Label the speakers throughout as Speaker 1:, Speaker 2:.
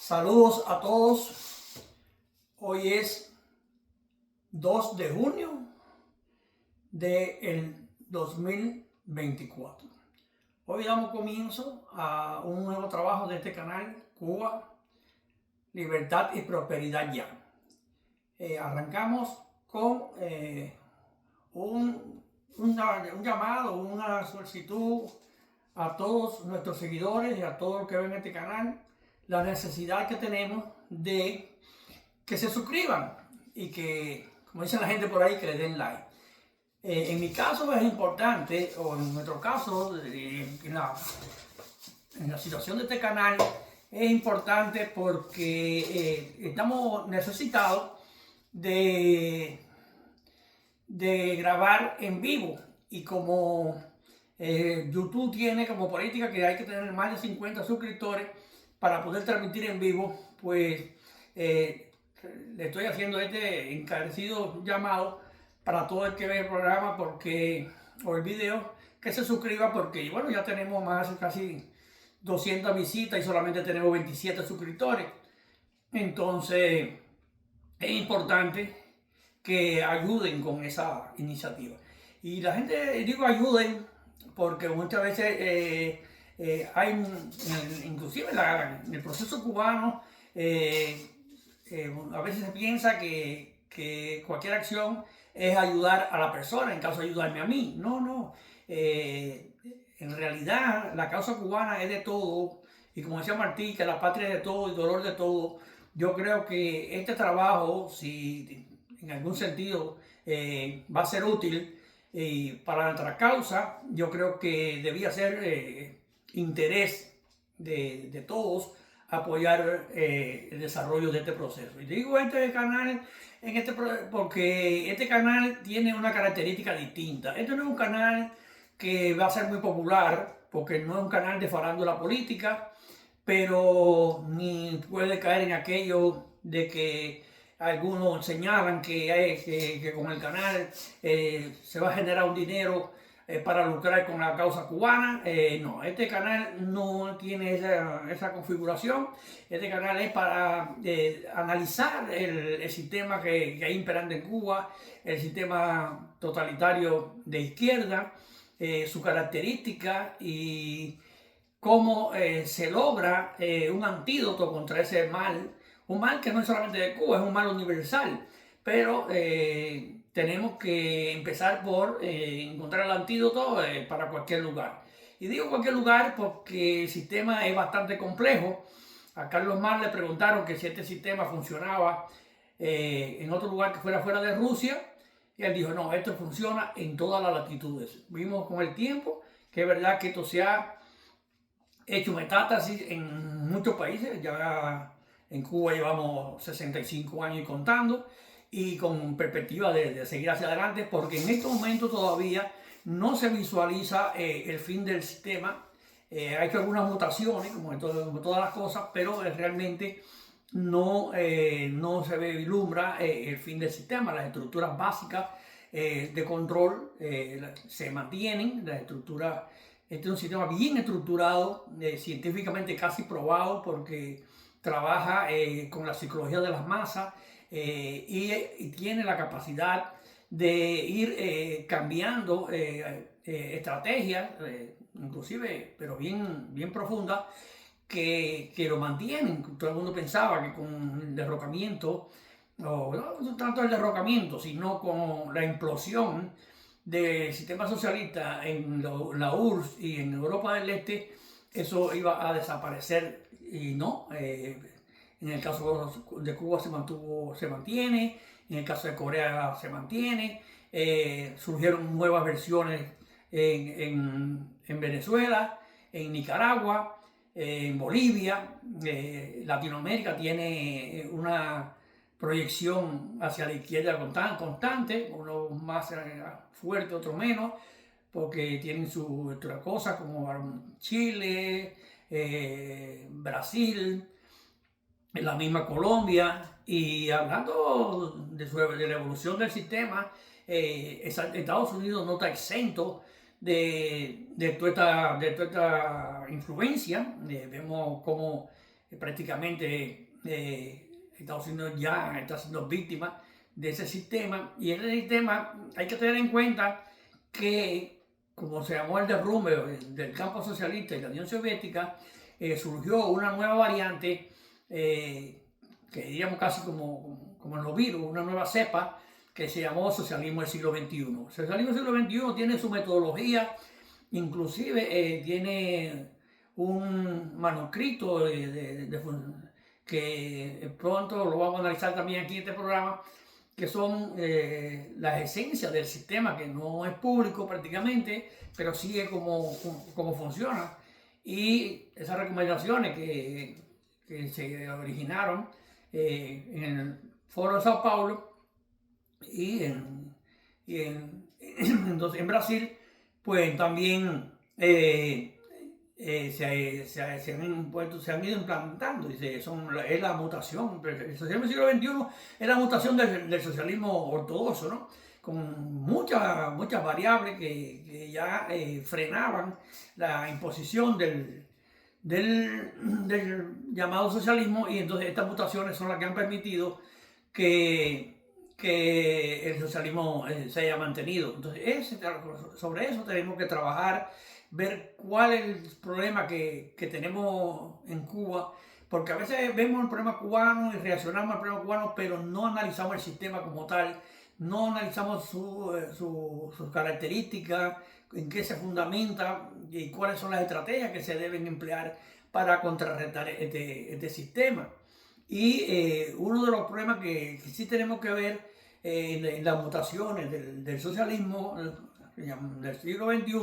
Speaker 1: Saludos a todos. Hoy es 2 de junio del 2024. Hoy damos comienzo a un nuevo trabajo de este canal, Cuba, Libertad y Prosperidad Ya. Arrancamos con un llamado, una solicitud a todos nuestros seguidores y a todos los que ven este canal, la necesidad que tenemos de que se suscriban y que, como dicen la gente por ahí, que le den like. En mi caso es importante, o en nuestro caso, en la situación de este canal, es importante porque estamos necesitados de grabar en vivo, y como YouTube tiene como política que hay que tener más de 50 suscriptores para poder transmitir en vivo, pues le estoy haciendo este encarecido llamado para todo el que ve el programa o el video, que se suscriba, porque bueno, ya tenemos más casi 200 visitas y solamente tenemos 27 suscriptores. Entonces es importante que ayuden con esa iniciativa. Y la gente, digo ayuden, porque muchas veces hay, inclusive en el proceso cubano, a veces se piensa que cualquier acción es ayudar a la persona, en caso de ayudarme a mí. No. En realidad la causa cubana es de todo, y como decía Martí, que la patria es de todo y dolor de todo. Yo creo que este trabajo, si en algún sentido va a ser útil para nuestra causa, yo creo que debía ser interés de todos apoyar el desarrollo de este proceso. Y digo este canal porque este canal tiene una característica distinta. Este no es un canal que va a ser muy popular, porque no es un canal de farándula política, pero ni puede caer en aquello de que algunos señalan que con el canal se va a generar un dinero para lucrar con la causa cubana. No, este canal no tiene esa configuración. Este canal es para analizar el sistema que hay imperante en Cuba, el sistema totalitario de izquierda, su característica y cómo se logra un antídoto contra ese mal. Un mal que no es solamente de Cuba, es un mal universal, pero tenemos que empezar por encontrar el antídoto para cualquier lugar. Y digo cualquier lugar porque el sistema es bastante complejo. A Carlos Marx le preguntaron que si este sistema funcionaba en otro lugar que fuera fuera de Rusia, y él dijo, no, esto funciona en todas las latitudes. Vimos con el tiempo que es verdad que esto se ha hecho metástasis en muchos países. Ya en Cuba llevamos 65 años y contando, y con perspectiva de seguir hacia adelante, porque en estos momentos todavía no se visualiza el fin del sistema. Ha hecho algunas mutaciones, como todas las cosas, pero realmente no se vislumbra el fin del sistema. Las estructuras básicas de control se mantienen. Las estructuras, este es un sistema bien estructurado, científicamente casi probado, porque trabaja con la psicología de las masas y tiene la capacidad de ir cambiando estrategias, inclusive, pero bien profundas, que lo mantienen. Todo el mundo pensaba que con el derrocamiento, no tanto el derrocamiento, sino con la implosión del sistema socialista en la URSS y en Europa del Este, eso iba a desaparecer, y no. En el caso de Cuba se mantiene, en el caso de Corea se mantiene. Surgieron nuevas versiones en Venezuela, en Nicaragua, en Bolivia. Latinoamérica tiene una proyección hacia la izquierda constante, unos más fuertes, otros menos, porque tienen sus otras cosas como Chile, Brasil, la misma Colombia. Y hablando de la evolución del sistema, Estados Unidos no está exento de toda esta influencia. Vemos cómo prácticamente Estados Unidos ya está siendo víctima de ese sistema. Y en ese sistema hay que tener en cuenta que, como se llamó el derrumbe del campo socialista y la Unión Soviética, surgió una nueva variante, que diríamos casi como en los virus, una nueva cepa que se llamó socialismo del siglo XXI. El socialismo del siglo XXI tiene su metodología, inclusive tiene un manuscrito que pronto lo vamos a analizar también aquí en este programa, que son las esencias del sistema, que no es público prácticamente, pero sigue como funciona. Y esas recomendaciones que se originaron en el Foro de Sao Paulo entonces en Brasil, pues también se han ido implantando. Es la mutación. El socialismo del siglo XXI es la mutación del socialismo ortodoxo, ¿no? Con muchas variables que ya frenaban la imposición del llamado socialismo, y entonces estas mutaciones son las que han permitido que el socialismo se haya mantenido. Entonces, sobre eso tenemos que trabajar, ver cuál es el problema que tenemos en Cuba, porque a veces vemos el problema cubano y reaccionamos al problema cubano, pero no analizamos el sistema como tal, no analizamos sus características, en qué se fundamenta y cuáles son las estrategias que se deben emplear para contrarrestar este sistema. Y uno de los problemas que sí tenemos que ver en las mutaciones del socialismo del siglo XXI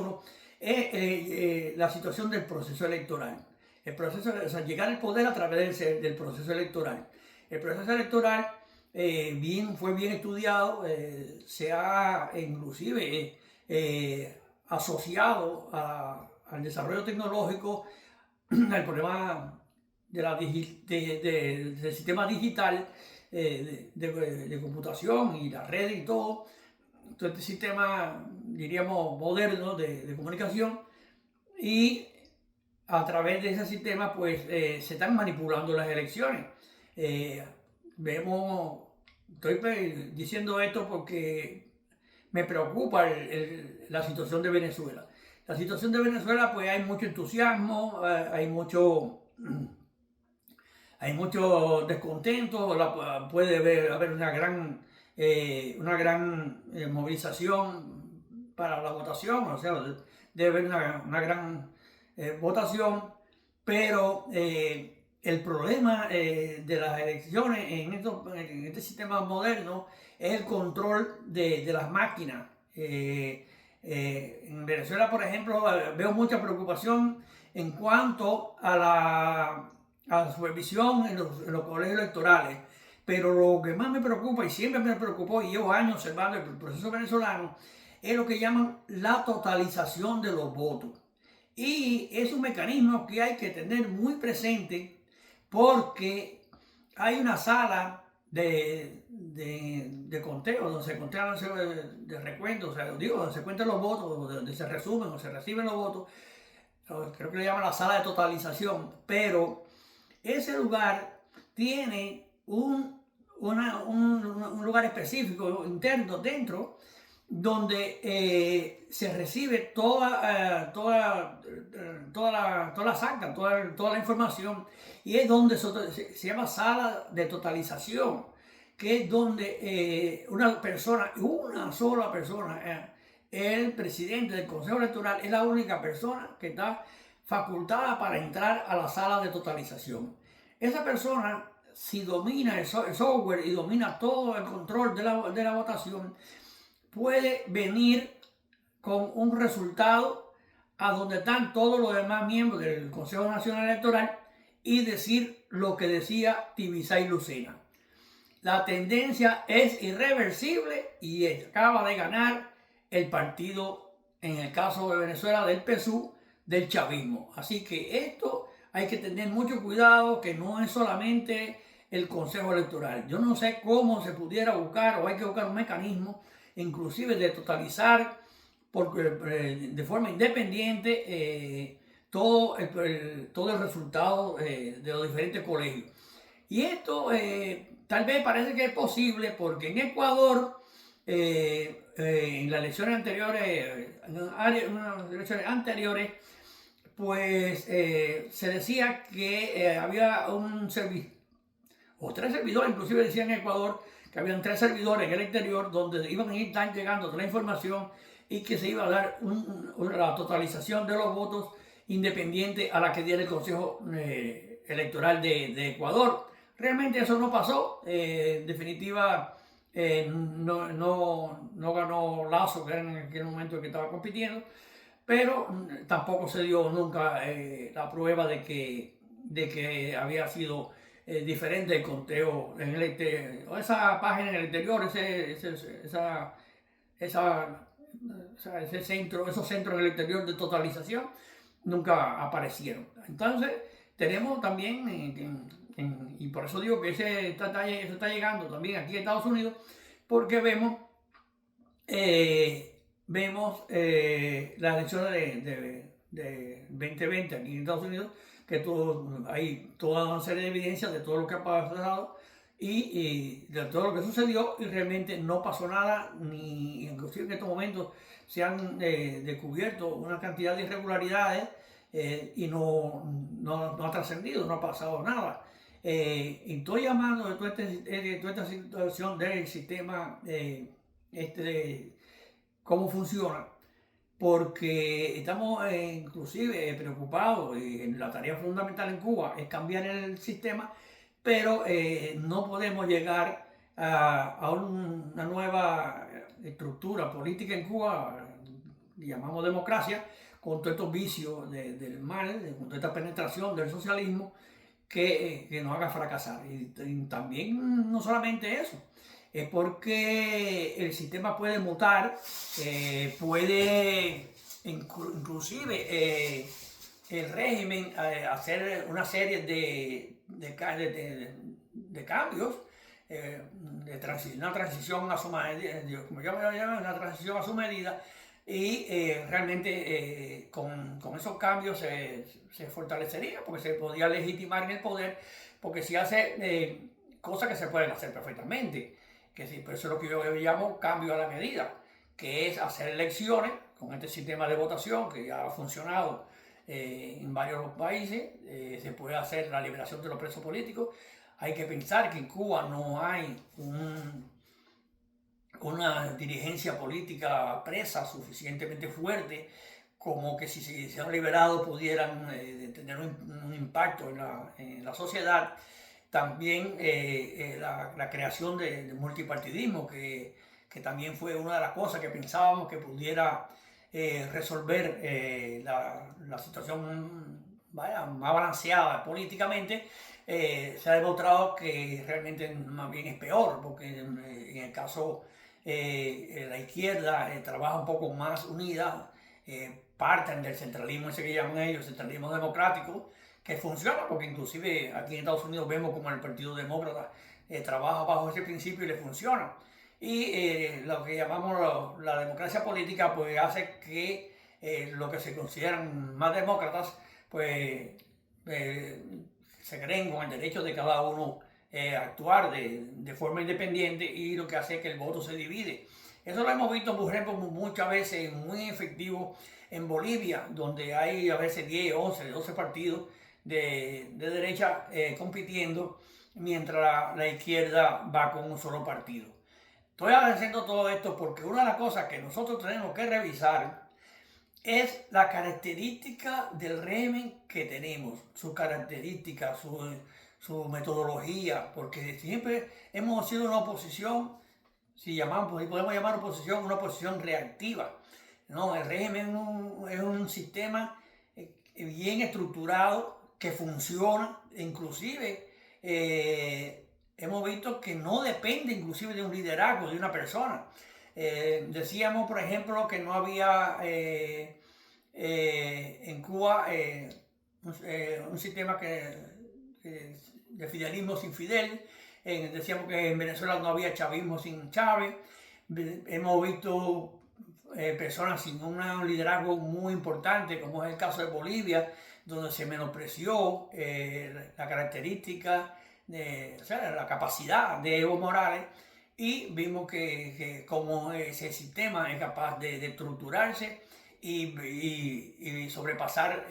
Speaker 1: es la situación del proceso electoral. El proceso, o sea, llegar al poder a través del proceso electoral. El proceso electoral fue bien estudiado, se ha inclusive asociado al desarrollo tecnológico, al problema del sistema digital, de computación y la red y todo este sistema, diríamos, moderno de comunicación, y a través de ese sistema pues se están manipulando las elecciones. Estoy diciendo esto porque me preocupa la situación de Venezuela. La situación de Venezuela, pues hay mucho entusiasmo, hay mucho descontento, puede haber una gran movilización para la votación, o sea, debe haber una gran votación, pero el problema de las elecciones en este sistema moderno es el control de las máquinas. En Venezuela, por ejemplo, veo mucha preocupación en cuanto a la supervisión en los colegios electorales. Pero lo que más me preocupa, y siempre me preocupó, y llevo años observando el proceso venezolano, es lo que llaman la totalización de los votos. Y es un mecanismo que hay que tener muy presente, porque hay una sala de conteo, donde se contean, de recuento, o sea, donde se cuentan los votos, donde se resumen o se reciben los votos. Creo que le llaman la sala de totalización, pero ese lugar tiene un lugar específico interno dentro, donde se recibe todas las actas, toda la información, y es donde se llama sala de totalización, que es donde una sola persona, el presidente del Consejo Electoral, es la única persona que está facultada para entrar a la sala de totalización. Esa persona, si domina el software y domina todo el control de la votación, puede venir con un resultado a donde están todos los demás miembros del Consejo Nacional Electoral y decir lo que decía Tibisay Lucena. La tendencia es irreversible y acaba de ganar el partido, en el caso de Venezuela, del PSUV, del chavismo. Así que esto hay que tener mucho cuidado, que no es solamente el Consejo Electoral. Yo no sé cómo se pudiera buscar, o hay que buscar un mecanismo inclusive de totalizar de forma independiente todo el resultado de los diferentes colegios. Y esto tal vez parece que es posible porque en Ecuador, en las elecciones anteriores, pues se decía que había un servidor, o tres servidores, inclusive decían en Ecuador, que habían tres servidores en el exterior donde iban a ir llegando toda la información y que se iba a dar la totalización de los votos independiente a la que diera el Consejo Electoral de Ecuador. Realmente eso no pasó. En definitiva, no ganó Lazo, que era en aquel momento que estaba compitiendo, pero tampoco se dio nunca la prueba de que había sido diferente el conteo en el exterior. Esa página en el exterior, ese centro, esos centros en el exterior de totalización nunca aparecieron. Entonces, tenemos también, y por eso digo que eso está llegando también aquí a Estados Unidos, porque vemos las elecciones de 2020 aquí en Estados Unidos, que hay toda una serie de evidencias de todo lo que ha pasado y de todo lo que sucedió, y realmente no pasó nada, ni inclusive en estos momentos se han descubierto una cantidad de irregularidades y no ha trascendido, no ha pasado nada. Y estoy llamando de toda esta situación del sistema cómo funciona, porque estamos inclusive preocupados, y la tarea fundamental en Cuba es cambiar el sistema, pero no podemos llegar a una nueva estructura política en Cuba, llamamos democracia, con todos estos vicios del mal, con toda esta penetración del socialismo que nos haga fracasar. Y también no solamente eso, es porque el sistema puede mutar, puede inclusive el régimen hacer una serie de cambios, una transición a su medida, como yo me llamo, una transición a su medida, y realmente con esos cambios se fortalecería, porque se podría legitimar en el poder, porque si hace cosas que se pueden hacer perfectamente, que sí, pero eso es lo que yo llamo cambio a la medida, que es hacer elecciones con este sistema de votación que ya ha funcionado en varios países. Se puede hacer la liberación de los presos políticos. Hay que pensar que en Cuba no hay una dirigencia política presa suficientemente fuerte como que si se hicieran liberados pudieran tener un impacto en la sociedad. También la creación de multipartidismo, que también fue una de las cosas que pensábamos que pudiera resolver la situación más balanceada políticamente. Se ha demostrado que realmente más bien es peor, porque en el caso la izquierda trabaja un poco más unida, parten del centralismo ese que llaman ellos, centralismo democrático, que funciona, porque inclusive aquí en Estados Unidos vemos como el Partido Demócrata trabaja bajo ese principio y le funciona. Y lo que llamamos la democracia política pues hace que lo que se consideran más demócratas pues se creen con el derecho de cada uno actuar de forma independiente, y lo que hace es que el voto se divide. Eso lo hemos visto, por ejemplo, muchas veces muy efectivo en Bolivia, donde hay a veces 10, 11, 12 partidos de derecha compitiendo, mientras la izquierda va con un solo partido. Estoy haciendo todo esto porque una de las cosas que nosotros tenemos que revisar es la característica del régimen que tenemos, su característica, su metodología, porque siempre hemos sido una oposición, si podemos llamar oposición, una oposición reactiva. No, el régimen es un sistema bien estructurado que funciona, inclusive hemos visto que no depende inclusive de un liderazgo de una persona. Decíamos, por ejemplo, que no había en Cuba un sistema de fidelismo sin Fidel. Decíamos que en Venezuela no había chavismo sin Chávez. Hemos visto personas sin un liderazgo muy importante, como es el caso de Bolivia, donde se menospreció la característica, o sea, la capacidad de Evo Morales, y vimos que como ese sistema es capaz de estructurarse y sobrepasar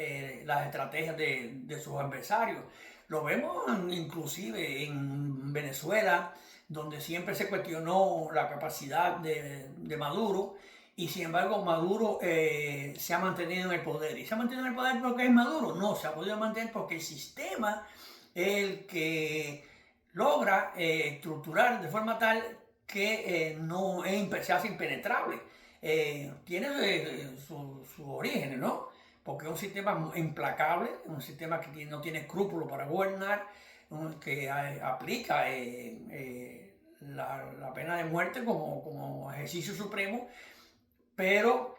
Speaker 1: las estrategias de sus adversarios. Lo vemos inclusive en Venezuela, donde siempre se cuestionó la capacidad de Maduro, y sin embargo Maduro se ha mantenido en el poder. ¿Y se ha mantenido en el poder porque es Maduro? No, se ha podido mantener porque el sistema es el que logra estructurar de forma tal que no se hace impenetrable. Tiene su origen, ¿no? Porque es un sistema implacable, un sistema que no tiene escrúpulos para gobernar, que aplica la pena de muerte como ejercicio supremo, pero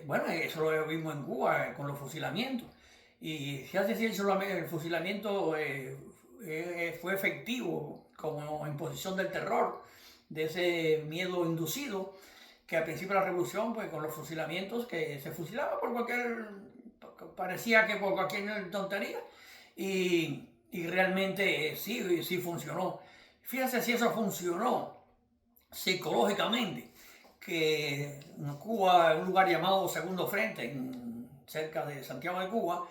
Speaker 1: bueno, eso lo vimos en Cuba con los fusilamientos. Y fíjate si el fusilamiento fue efectivo como imposición del terror, de ese miedo inducido, que al principio de la revolución, pues con los fusilamientos, que se fusilaba parecía que por cualquier tontería, y realmente sí funcionó. Fíjense si eso funcionó psicológicamente, que en Cuba, un lugar llamado Segundo Frente, cerca de Santiago de Cuba,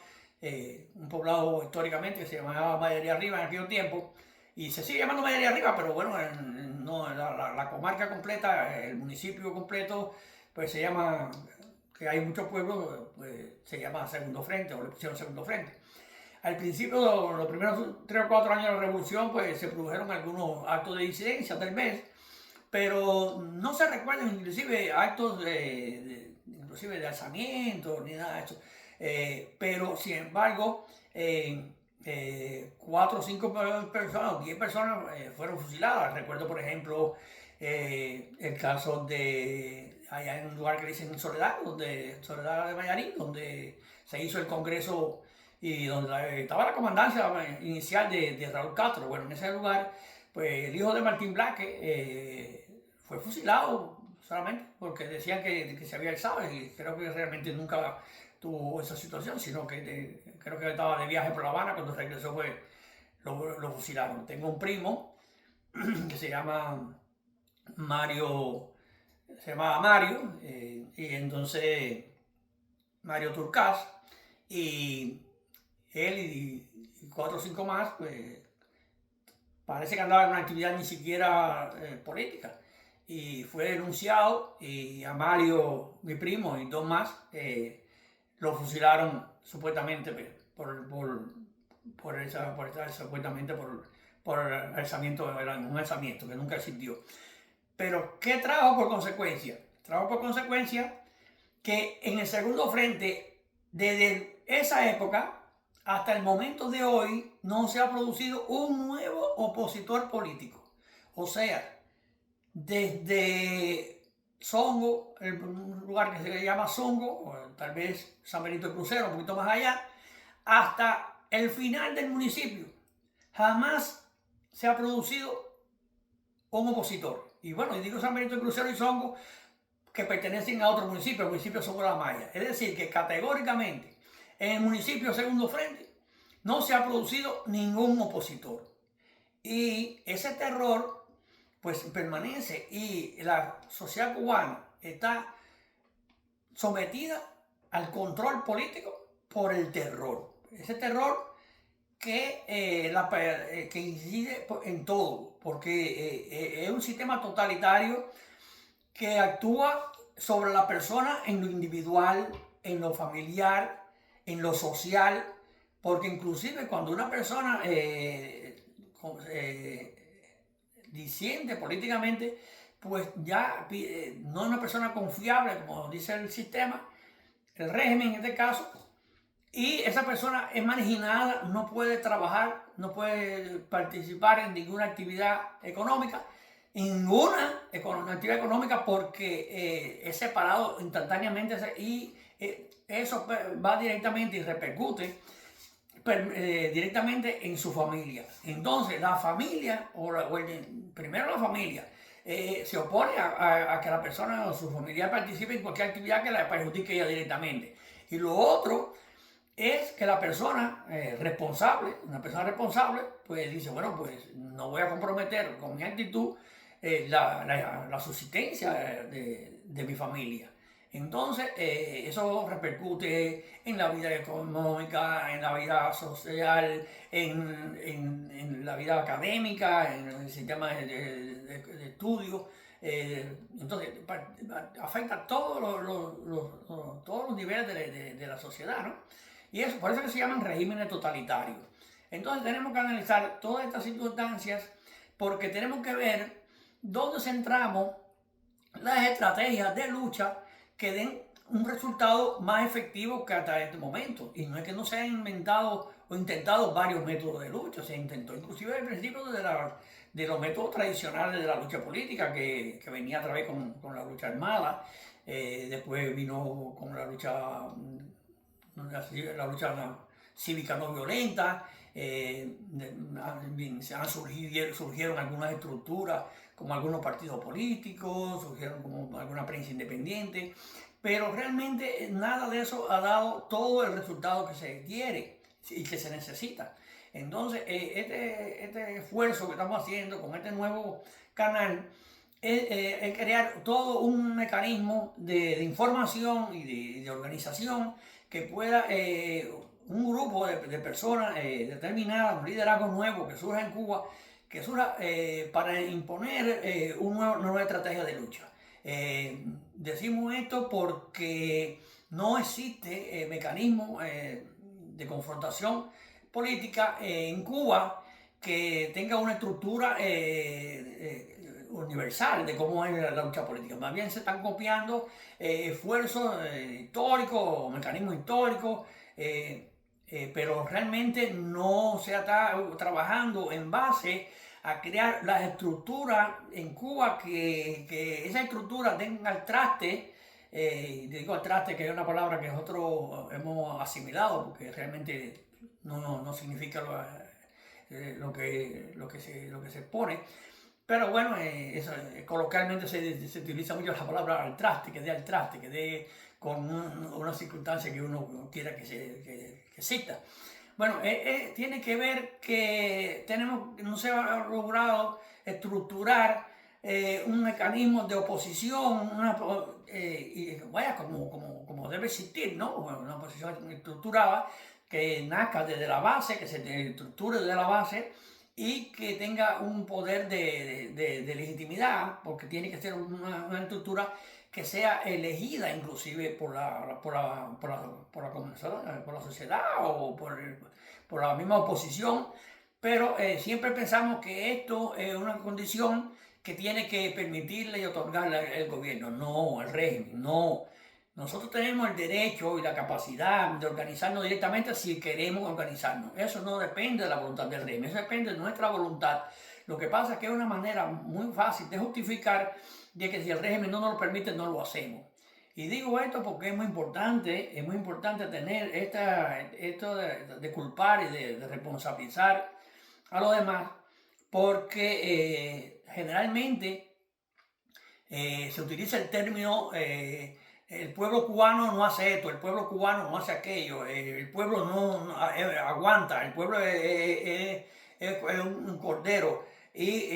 Speaker 1: un poblado históricamente que se llamaba Mayarí Arriba en aquel tiempo, y se sigue llamando Mayarí Arriba, pero bueno, no, la comarca completa, el municipio completo, pues se llama, que hay muchos pueblos, pues se llama Segundo Frente, o le pusieron Segundo Frente. Al principio, los primeros 3 o 4 años de la revolución, pues se produjeron algunos actos de disidencia, tal vez, pero no se recuerdan inclusive actos inclusive de alzamiento ni nada de eso. Pero sin embargo, 4 o 5 personas, 10 personas fueron fusiladas. Recuerdo, por ejemplo, el caso de allá en un lugar que dicen Soledad, Soledad de Mayarín, donde se hizo el congreso y donde estaba la comandancia inicial de Raúl Castro. Bueno, en ese lugar, pues el hijo de Martín Blaque fue fusilado solamente porque decían que se había alzado, y creo que realmente nunca tuvo esa situación, sino que creo que estaba de viaje por La Habana. Cuando regresó, pues lo fusilaron. Tengo un primo que se llama Mario, y entonces Mario Turcás, y él y 4 o 5 más, pues parece que andaba en una actividad ni siquiera política, y fue denunciado, y a Mario, mi primo, y 2 más lo fusilaron supuestamente supuestamente por alzamiento, un alzamiento que nunca existió. Pero ¿qué trajo por consecuencia? Trajo por consecuencia que en el Segundo Frente, desde esa época hasta el momento de hoy, no se ha producido un nuevo opositor político. O sea, desde Songo, un lugar que se llama Songo, o tal vez San Benito de Crucero, un poquito más allá, hasta el final del municipio, jamás se ha producido un opositor. Y bueno, y digo San Benito de Crucero y Songo, que pertenecen a otro municipio, el municipio Songo La Maya. Es decir, que categóricamente en el municipio Segundo Frente no se ha producido ningún opositor. Y ese terror pues permanece, y la sociedad cubana está sometida al control político por el terror. Ese terror que incide en todo, porque es un sistema totalitario que actúa sobre la persona en lo individual, en lo familiar, en lo social, porque inclusive cuando una persona disiente políticamente, pues ya no es una persona confiable, como dice el sistema, el régimen en este caso, y esa persona es marginada, no puede trabajar, no puede participar en ninguna actividad económica, actividad económica, porque es separado instantáneamente, y eso va directamente y repercute directamente en su familia. Entonces la familia, primero la familia, se opone a que la persona o su familiar participe en cualquier actividad que la perjudique ella directamente. Y lo otro es que la persona responsable, una persona responsable, pues dice, bueno, pues no voy a comprometer con mi actitud la subsistencia de mi familia. Entonces, eso repercute en la vida económica, en la vida social, en la vida académica, en el sistema de estudio. Entonces, afecta a todos los niveles de la sociedad, ¿no? Y eso, por eso que se llaman regímenes totalitarios. Entonces tenemos que analizar todas estas circunstancias porque tenemos que ver dónde centramos las estrategias de lucha que den un resultado más efectivo que hasta este momento. Y no es que no se hayan inventado o intentado varios métodos de lucha, se intentó inclusive al principio de los métodos tradicionales de la lucha política que venía a través con la lucha armada, después vino con la lucha cívica no violenta, surgieron algunas estructuras como algunos partidos políticos, surgieron como alguna prensa independiente, pero realmente nada de eso ha dado todo el resultado que se quiere y que se necesita. Entonces, este esfuerzo que estamos haciendo con este nuevo canal es crear todo un mecanismo de información y de organización que pueda un grupo de personas determinadas, un liderazgo nuevo que surja en Cuba, que surja para imponer una nueva estrategia de lucha. Decimos esto porque no existe mecanismo de confrontación política en Cuba que tenga una estructura universal de cómo es la lucha política. Más bien se están copiando esfuerzos históricos, mecanismos históricos, pero realmente no se está trabajando en base a crear las estructuras en Cuba que esas estructuras den al traste. Digo al traste, que es una palabra que nosotros hemos asimilado porque realmente no significa lo que se pone. Pero bueno, eso, coloquialmente se utiliza mucho la palabra al traste, que dé al traste, que dé con una circunstancia que uno quiera que exista. Bueno, tiene que ver que no se ha logrado estructurar un mecanismo de oposición, y vaya, como debe existir, ¿no? Una oposición estructurada que nazca desde la base, que se estructure desde la base y que tenga un poder de legitimidad, porque tiene que ser una estructura que sea elegida inclusive por la sociedad o por la misma oposición, pero siempre pensamos que esto es una condición que tiene que permitirle y otorgarle el gobierno, no, el régimen, no. Nosotros tenemos el derecho y la capacidad de organizarnos directamente si queremos organizarnos. Eso no depende de la voluntad del régimen, eso depende de nuestra voluntad. Lo que pasa es que es una manera muy fácil de justificar de que si el régimen no nos lo permite, no lo hacemos. Y digo esto porque es muy importante tener esto de culpar y de responsabilizar a los demás, porque generalmente se utiliza el término el pueblo cubano no hace esto, el pueblo cubano no hace aquello, el pueblo no aguanta, el pueblo es un cordero. Y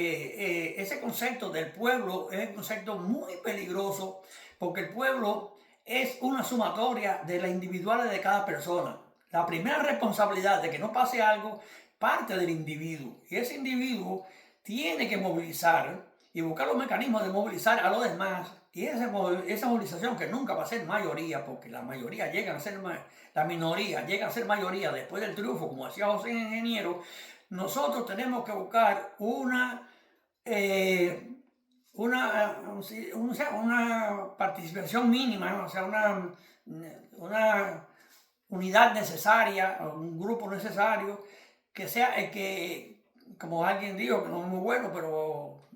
Speaker 1: ese concepto del pueblo es un concepto muy peligroso porque el pueblo es una sumatoria de las individuales de cada persona. La primera responsabilidad de que no pase algo parte del individuo y ese individuo tiene que movilizar y buscar los mecanismos de movilizar a los demás. Y esa movilización que nunca va a ser mayoría, porque la mayoría llega a ser la minoría, llega a ser mayoría después del triunfo, como decía José Ingeniero, nosotros tenemos que buscar una participación mínima, ¿no? O sea, una unidad necesaria, un grupo necesario, que sea el que, como alguien dijo, que no es muy bueno, pero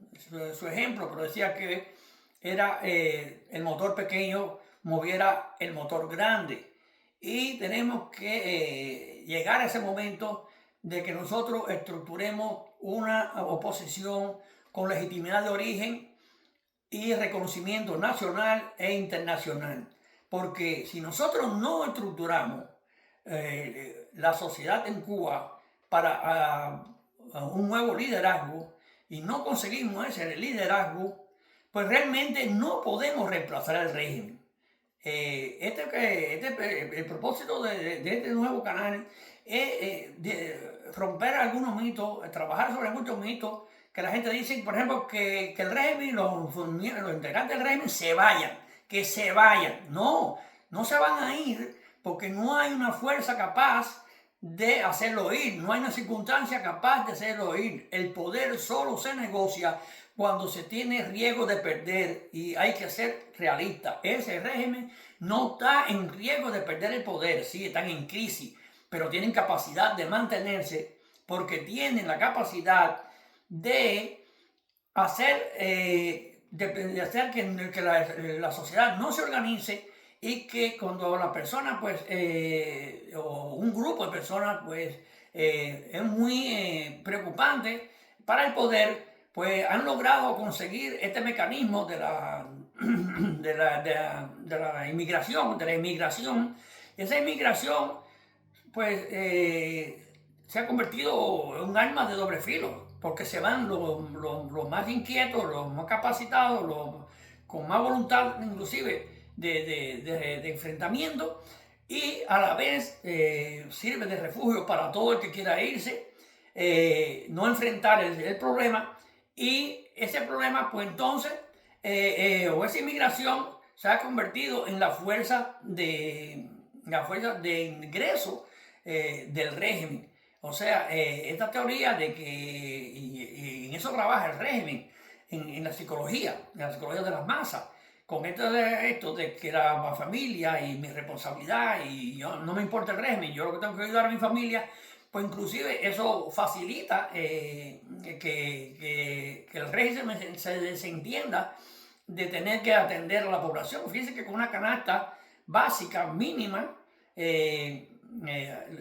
Speaker 1: su ejemplo, pero decía que era el motor pequeño moviera el motor grande. Y tenemos que llegar a ese momento de que nosotros estructuremos una oposición con legitimidad de origen y reconocimiento nacional e internacional. Porque si nosotros no estructuramos la sociedad en Cuba para a un nuevo liderazgo y no conseguimos ese liderazgo, pues realmente no podemos reemplazar el régimen. El propósito de este nuevo canal es de romper algunos mitos, trabajar sobre muchos mitos que la gente dice, por ejemplo, que el régimen, los integrantes del régimen se vayan, que se vayan. No, no se van a ir porque no hay una fuerza capaz de hacerlo ir, no hay una circunstancia capaz de hacerlo ir. El poder solo se negocia cuando se tiene riesgo de perder y hay que ser realista. Ese régimen no está en riesgo de perder el poder, sí, están en crisis, pero tienen capacidad de mantenerse porque tienen la capacidad de hacer, de hacer que la sociedad no se organice y que cuando la persona, pues, o un grupo de personas, pues, es muy preocupante para el poder, pues han logrado conseguir este mecanismo de la, de la inmigración. Esa inmigración, pues, se ha convertido en un arma de doble filo, porque se van los más inquietos, los más capacitados, los con más voluntad inclusive de enfrentamiento, y a la vez sirve de refugio para todo el que quiera irse, no enfrentar el problema, y ese problema, pues entonces, o esa inmigración se ha convertido en la fuerza de ingreso del régimen. O sea, esta teoría de que, y en eso trabaja el régimen, en la psicología de las masas, con esto de que la familia y mi responsabilidad y yo, no me importa el régimen, yo lo que tengo que ayudar a mi familia, pues inclusive eso facilita que el régimen se desentienda de tener que atender a la población. Fíjense que con una canasta básica mínima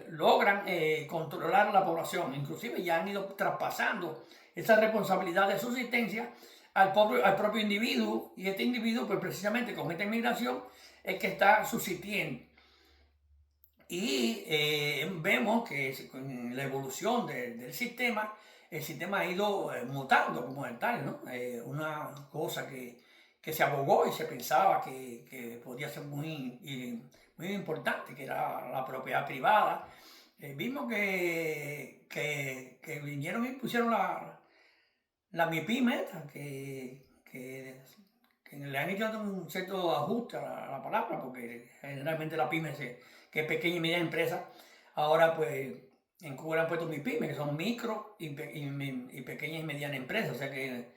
Speaker 1: logran controlar la población. Inclusive ya han ido traspasando esa responsabilidad de subsistencia al propio individuo, y este individuo, pues precisamente con esta inmigración, es que está subsistiendo. Y vemos que con la evolución del sistema, el sistema ha ido mutando como tal, ¿no? Una cosa que se abogó y se pensaba que podía ser muy importante, que era la propiedad privada. Vimos que vinieron y pusieron la MIPYME, que le han hecho un cierto ajuste a la palabra, porque generalmente la pyme, que es pequeña y media empresa, ahora pues en Cuba le han puesto MIPYME, que son micro y pequeñas y medianas empresas, o sea que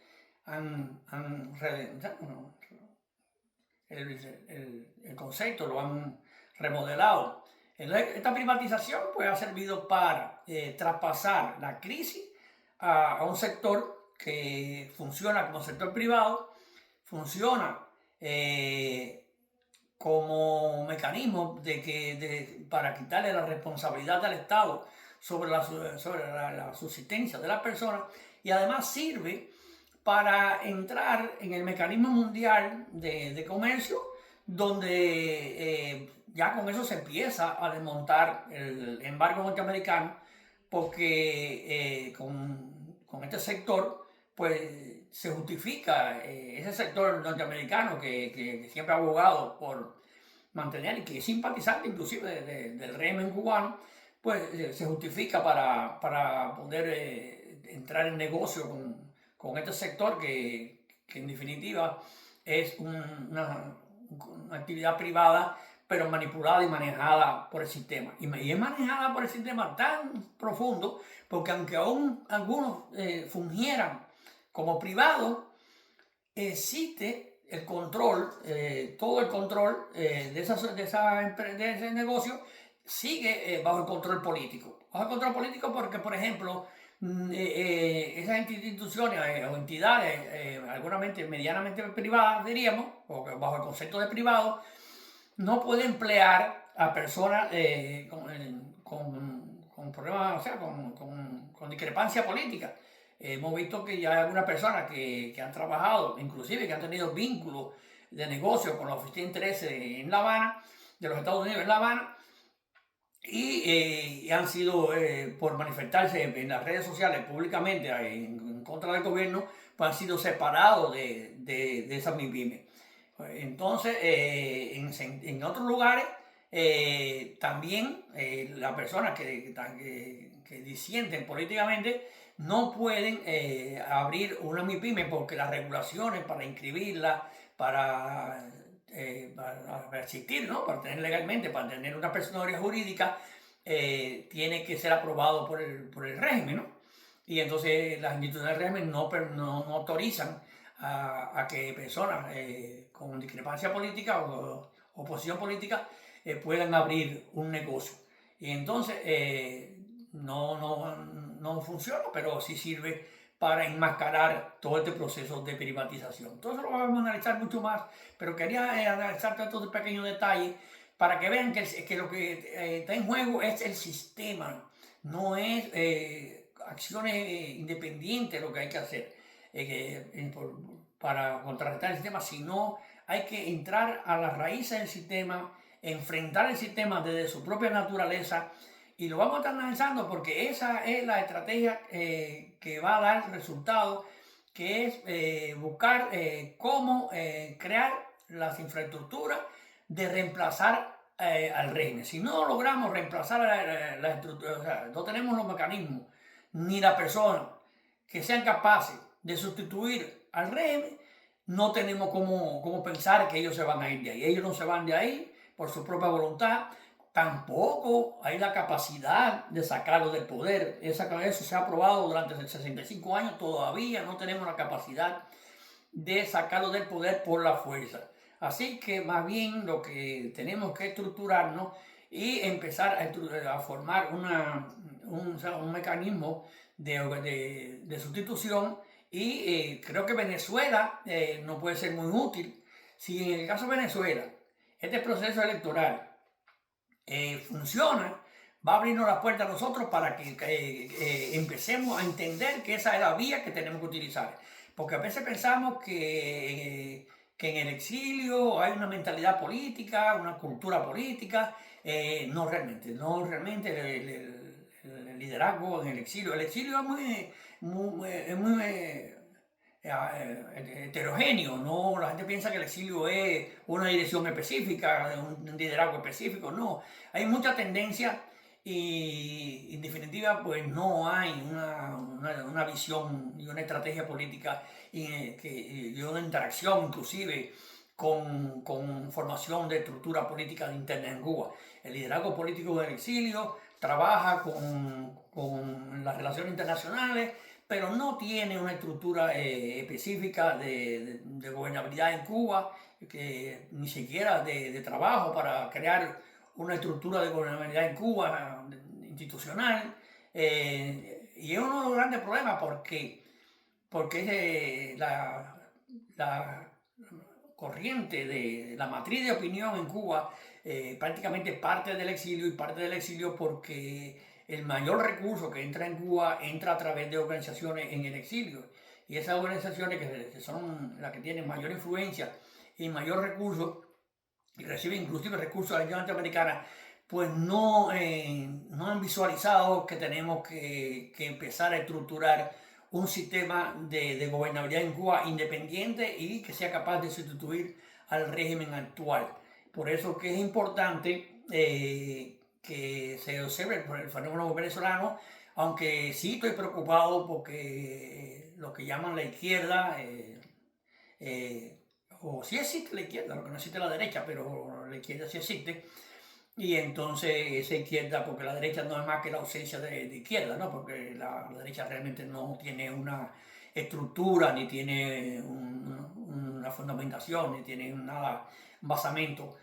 Speaker 1: el concepto lo han remodelado. Esta privatización pues ha servido para traspasar la crisis a un sector que funciona como sector privado, funciona como mecanismo para quitarle la responsabilidad al Estado sobre la subsistencia de las personas, y además sirve para entrar en el mecanismo mundial de comercio, donde ya con eso se empieza a desmontar el embargo norteamericano, porque con este sector pues se justifica ese sector norteamericano que siempre ha abogado por mantener y que es simpatizante inclusive del régimen cubano, pues se justifica para poder entrar en negocio con este sector que en definitiva es una actividad privada, pero manipulada y manejada por el sistema. Y es manejada por el sistema tan profundo, porque aunque aún algunos fungieran como privados, existe el control, todo el control de ese negocio sigue bajo el control político. Bajo el control político porque, por ejemplo, esas instituciones o entidades, algunas medianamente privadas, diríamos, o bajo el concepto de privado, no puede emplear a personas con problemas, o sea, con discrepancia política. hemos visto que ya hay algunas personas que han trabajado, inclusive que han tenido vínculos de negocio con la Oficina de Intereses en La Habana, de los Estados Unidos en La Habana, y han sido, por manifestarse en las redes sociales públicamente en contra del gobierno, pues han sido separados de esas MIPYME. Entonces, en otros lugares, también las personas que disienten políticamente no pueden abrir una MIPYME porque las regulaciones para inscribirla, para existir, ¿no? Para tener legalmente, para tener una personalidad jurídica, tiene que ser aprobado por el régimen, ¿no? Y entonces las instituciones del régimen no autorizan a que personas con discrepancia política o oposición política puedan abrir un negocio. Y entonces no funciona, pero sí sirve para enmascarar todo este proceso de privatización. Entonces lo vamos a analizar mucho más, pero quería analizar estos pequeños detalles para que vean que lo que está en juego es el sistema, no es acciones independientes lo que hay que hacer para contrarrestar el sistema, sino hay que entrar a las raíces del sistema, enfrentar el sistema desde su propia naturaleza, y lo vamos a estar analizando porque esa es la estrategia que va a dar resultado, que es buscar cómo crear las infraestructuras de reemplazar al régimen. Si no logramos reemplazar la estructura, o sea, no tenemos los mecanismos ni la persona que sean capaces de sustituir al régimen, no tenemos cómo pensar que ellos se van a ir de ahí. Ellos no se van de ahí por su propia voluntad. Tampoco hay la capacidad de sacarlo del poder. Eso se ha probado durante 65 años. Todavía no tenemos la capacidad de sacarlo del poder por la fuerza. Así que más bien lo que tenemos que estructurarnos y empezar a formar un mecanismo de sustitución. Y creo que Venezuela no puede ser muy útil. Si en el caso de Venezuela este proceso electoral funciona, va a abrirnos la puerta a nosotros para que empecemos a entender que esa es la vía que tenemos que utilizar. Porque a veces pensamos que en el exilio hay una mentalidad política, una cultura política. No realmente el liderazgo en el exilio es muy heterogéneo, ¿no? La gente piensa que el exilio es una dirección específica, un liderazgo específico, no. Hay mucha tendencia y en definitiva pues no hay una visión y una estrategia política y una interacción inclusive con formación de estructura política interna en Cuba. El liderazgo político del exilio trabaja con las relaciones internacionales, pero no tiene una estructura específica de gobernabilidad en Cuba, ni siquiera de trabajo para crear una estructura de gobernabilidad en Cuba institucional. Y es uno de los grandes problemas porque la corriente de la matriz de opinión en Cuba prácticamente parte del exilio, y parte del exilio porque el mayor recurso que entra en Cuba entra a través de organizaciones en el exilio, y esas organizaciones que son las que tienen mayor influencia y mayor recurso y reciben inclusive recursos de la Unión Norteamericana, pues no han visualizado que tenemos que empezar a estructurar un sistema de gobernabilidad en Cuba independiente y que sea capaz de sustituir al régimen actual. Por eso que es importante que se observe el fenómeno venezolano, aunque sí estoy preocupado porque lo que llaman la izquierda, o sí existe la izquierda, lo que no existe la derecha, pero la izquierda sí existe. Y entonces esa izquierda, porque la derecha no es más que la ausencia de izquierda, ¿no? Porque la derecha realmente no tiene una estructura, ni tiene una fundamentación, ni tiene nada, un basamento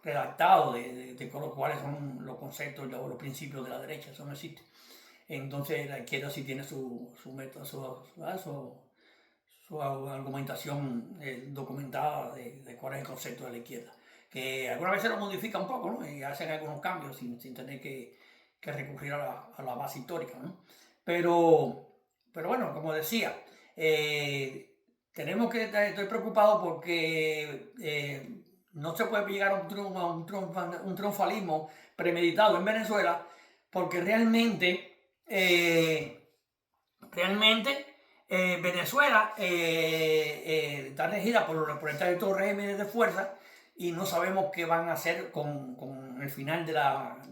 Speaker 1: redactado de cuáles son los conceptos y los principios de la derecha. Eso no existe. Entonces la izquierda sí tiene su método, su argumentación documentada de cuál es el concepto de la izquierda, que algunas veces lo modifica un poco, ¿no? Y hacen algunos cambios sin tener que recurrir a la base histórica, ¿no? Pero pero bueno, como decía, estoy preocupado porque no se puede llegar a un triunfalismo premeditado en Venezuela, porque realmente Venezuela está regida por estos regímenes de fuerza y no sabemos qué van a hacer con el final de las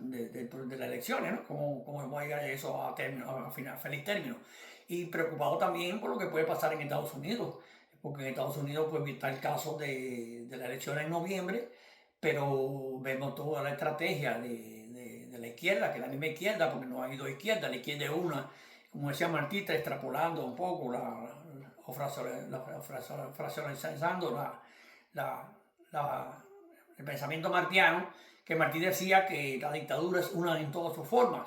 Speaker 1: elecciones, ¿no? Cómo va a llegar eso a feliz término. Y preocupado también por lo que puede pasar en Estados Unidos, porque en Estados Unidos pues, está el caso de la elección en noviembre, pero vemos toda la estrategia de la izquierda, que es la misma izquierda, porque no hay dos izquierdas, la izquierda es una, como decía Martí, está extrapolando un poco, fraccionalizando el pensamiento martiano, que Martí decía que la dictadura es una en todas sus formas.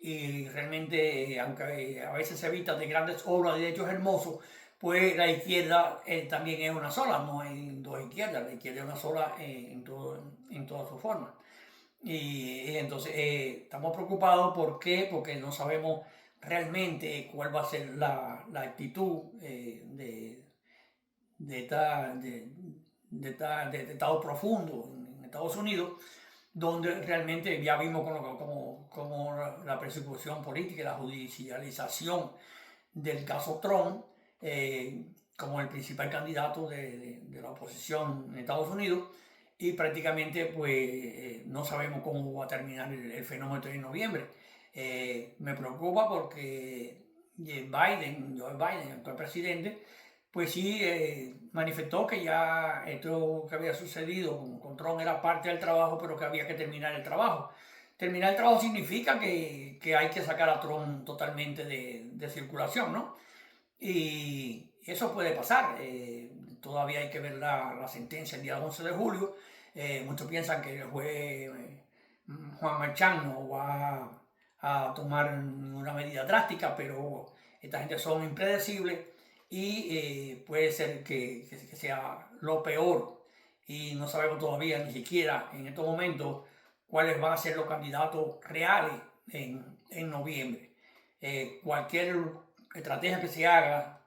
Speaker 1: Y realmente, aunque a veces se evita de grandes obras de hechos hermosos, pues la izquierda también es una sola, no hay dos izquierdas, la izquierda es una sola en todas sus formas. Y entonces estamos preocupados, ¿por qué? Porque no sabemos realmente cuál va a ser la actitud de Estado profundo en Estados Unidos, donde realmente ya vimos como la persecución política y la judicialización del caso Trump como el principal candidato de la oposición en Estados Unidos, y prácticamente pues no sabemos cómo va a terminar el fenómeno de noviembre. Me preocupa porque Joe Biden, el actual presidente, pues sí manifestó que ya esto que había sucedido con Trump era parte del trabajo, pero que había que terminar el trabajo. Terminar el trabajo significa que hay que sacar a Trump totalmente de circulación, ¿no? Y eso puede pasar. Todavía hay que ver la sentencia el día 11 de julio. Muchos piensan que el juez Juan Marchán no va a tomar ninguna medida drástica, pero esta gente son impredecibles y puede ser que sea lo peor. Y no sabemos todavía ni siquiera en estos momentos cuáles van a ser los candidatos reales en noviembre. Cualquier estrategia que se haga,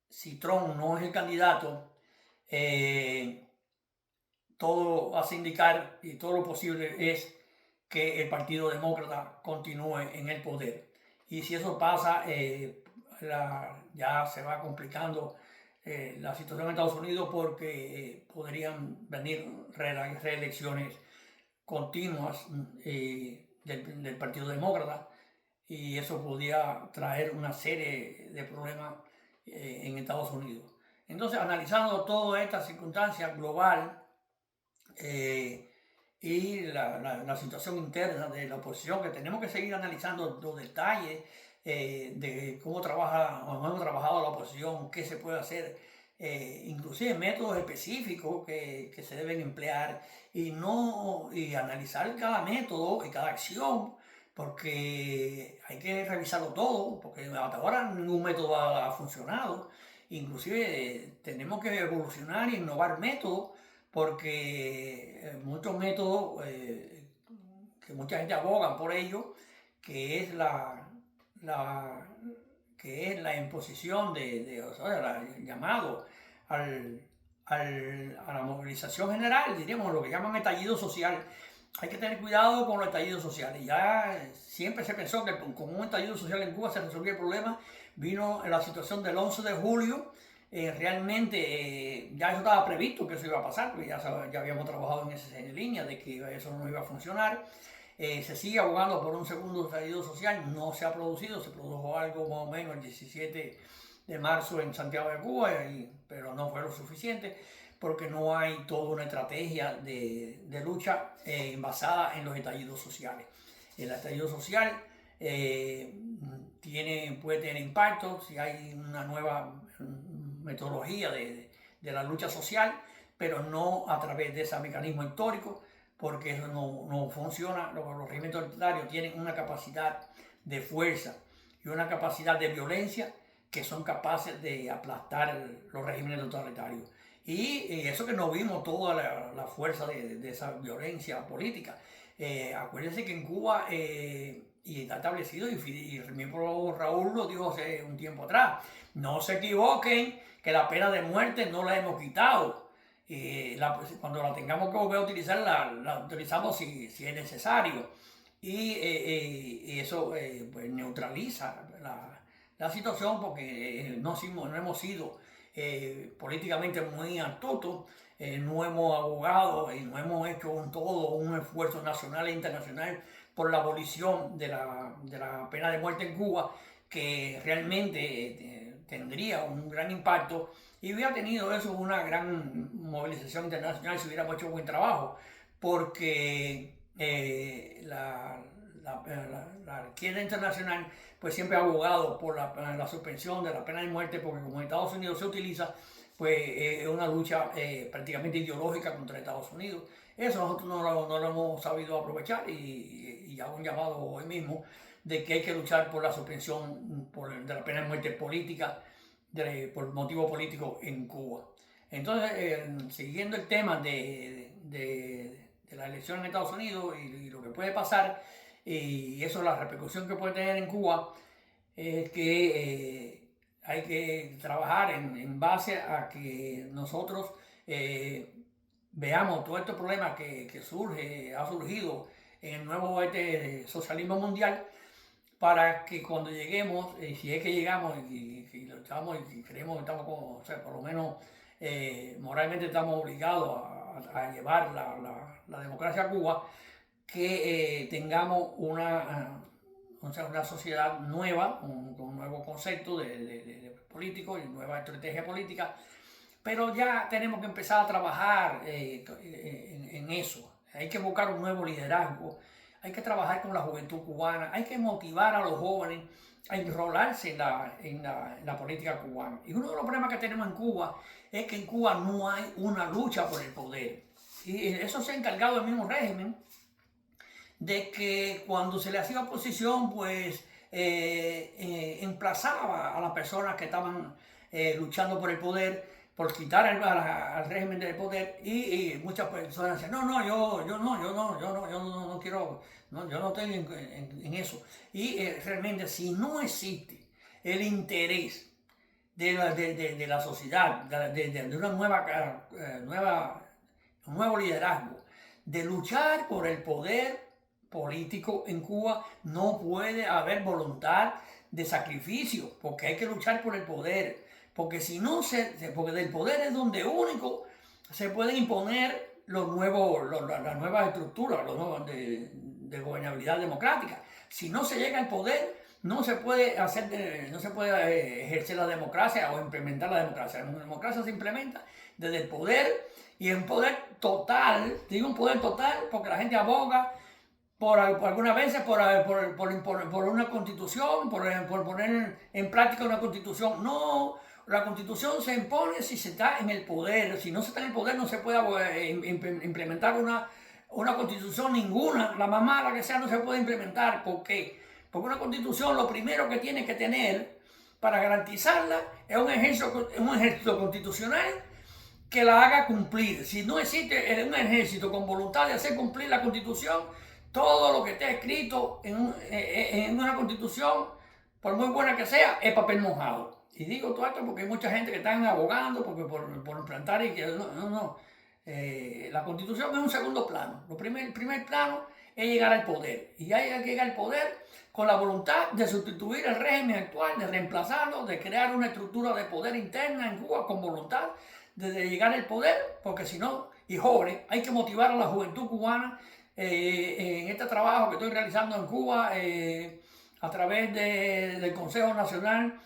Speaker 1: si Trump no es el candidato, todo hace indicar y todo lo posible es que el Partido Demócrata continúe en el poder. Y si eso pasa, ya se va complicando la situación en Estados Unidos, porque podrían venir reelecciones continuas del Partido Demócrata, y eso podría traer una serie de problemas en Estados Unidos. Entonces, analizando toda esta circunstancia global y la situación interna de la oposición, que tenemos que seguir analizando los detalles de cómo hemos trabajado la oposición, qué se puede hacer, inclusive métodos específicos que se deben emplear, y analizar cada método y cada acción, porque hay que revisarlo todo, porque hasta ahora ningún método ha funcionado. Inclusive tenemos que evolucionar e innovar métodos, porque muchos métodos que mucha gente aboga por ello, que es la, que es la imposición o sea, el llamado a la movilización general, diríamos lo que llaman estallido social. Hay que tener cuidado con los estallidos sociales. Ya siempre se pensó que con un estallido social en Cuba se resolvía el problema. Vino la situación del 11 de julio. Realmente ya eso estaba previsto que eso iba a pasar, porque ya habíamos trabajado en esa línea de que eso no iba a funcionar. Se sigue abogando por un segundo estallido social, no se ha producido, se produjo algo más o menos el 17 de marzo en Santiago de Cuba, pero no fue lo suficiente, porque no hay toda una estrategia de lucha basada en los estallidos sociales. El estallido social puede tener impacto si hay una nueva metodología de la lucha social, pero no a través de ese mecanismo histórico, porque eso no funciona. Los regímenes totalitarios tienen una capacidad de fuerza y una capacidad de violencia que son capaces de aplastar los regímenes totalitarios. Y eso que no vimos toda la fuerza de esa violencia política. Acuérdense que en Cuba y está establecido, y mi propio Raúl lo dijo hace un tiempo atrás. No se equivoquen que la pena de muerte no la hemos quitado. Cuando la tengamos que volver a utilizar, la utilizamos si es necesario. Y eso pues neutraliza la situación, porque no hemos sido políticamente muy astutos, no hemos abogado y no hemos hecho un esfuerzo nacional e internacional por la abolición de la pena de muerte en Cuba, que realmente tendría un gran impacto y hubiera tenido eso una gran movilización internacional si hubiéramos hecho un buen trabajo, porque la izquierda internacional pues siempre ha abogado por la suspensión de la pena de muerte, porque como en Estados Unidos se utiliza, pues es una lucha prácticamente ideológica contra Estados Unidos. Eso nosotros no lo hemos sabido aprovechar, y hago un llamado hoy mismo de que hay que luchar por la suspensión de la pena de muerte política, por motivo político en Cuba. Entonces, siguiendo el tema de la elección en Estados Unidos y lo que puede pasar, y eso, la repercusión que puede tener en Cuba, es que hay que trabajar en base a que nosotros veamos todos estos problemas que ha surgido en el nuevo socialismo mundial, para que cuando lleguemos, si es que llegamos y lo estamos, y creemos que estamos como, o sea, por lo menos moralmente estamos obligados a llevar la democracia a Cuba, que tengamos una sociedad nueva, con un nuevo concepto de político y nueva estrategia política. Pero ya tenemos que empezar a trabajar en eso. Hay que buscar un nuevo liderazgo, hay que trabajar con la juventud cubana, hay que motivar a los jóvenes a enrolarse en la política cubana. Y uno de los problemas que tenemos en Cuba es que en Cuba no hay una lucha por el poder. Y eso se ha encargado el mismo régimen, de que cuando se le hacía oposición, pues emplazaba a las personas que estaban luchando por el poder, por quitar al régimen del poder, y muchas personas decían, no, yo no quiero, no, yo no estoy en eso. Y realmente, si no existe el interés de la sociedad, de una un nuevo liderazgo, de luchar por el poder político en Cuba, no puede haber voluntad de sacrificio, porque hay que luchar por el poder, porque si no porque del poder es donde único se pueden imponer las nuevas estructuras, de gobernabilidad democrática. Si no se llega al poder, no se puede ejercer la democracia o implementar la democracia. La democracia se implementa desde el poder, y en poder total, digo un poder total porque la gente aboga por algunas veces por una constitución, por poner en práctica una constitución. No, la constitución se impone si se está en el poder. Si no se está en el poder, no se puede implementar una constitución ninguna, la más mala que sea, no se puede implementar. ¿Por qué? Porque una constitución, lo primero que tiene que tener para garantizarla es un ejército constitucional que la haga cumplir. Si no existe un ejército con voluntad de hacer cumplir la constitución, todo lo que esté escrito en una constitución, por muy buena que sea, es papel mojado. Y digo todo esto porque hay mucha gente que están abogando por implantar, y que no. La constitución es un segundo plano. El primer plano es llegar al poder. Y hay que llegar al poder con la voluntad de sustituir el régimen actual, de reemplazarlo, de crear una estructura de poder interna en Cuba con voluntad de llegar al poder, porque si no, y jóvenes, hay que motivar a la juventud cubana en este trabajo que estoy realizando en Cuba, a través del Consejo Nacional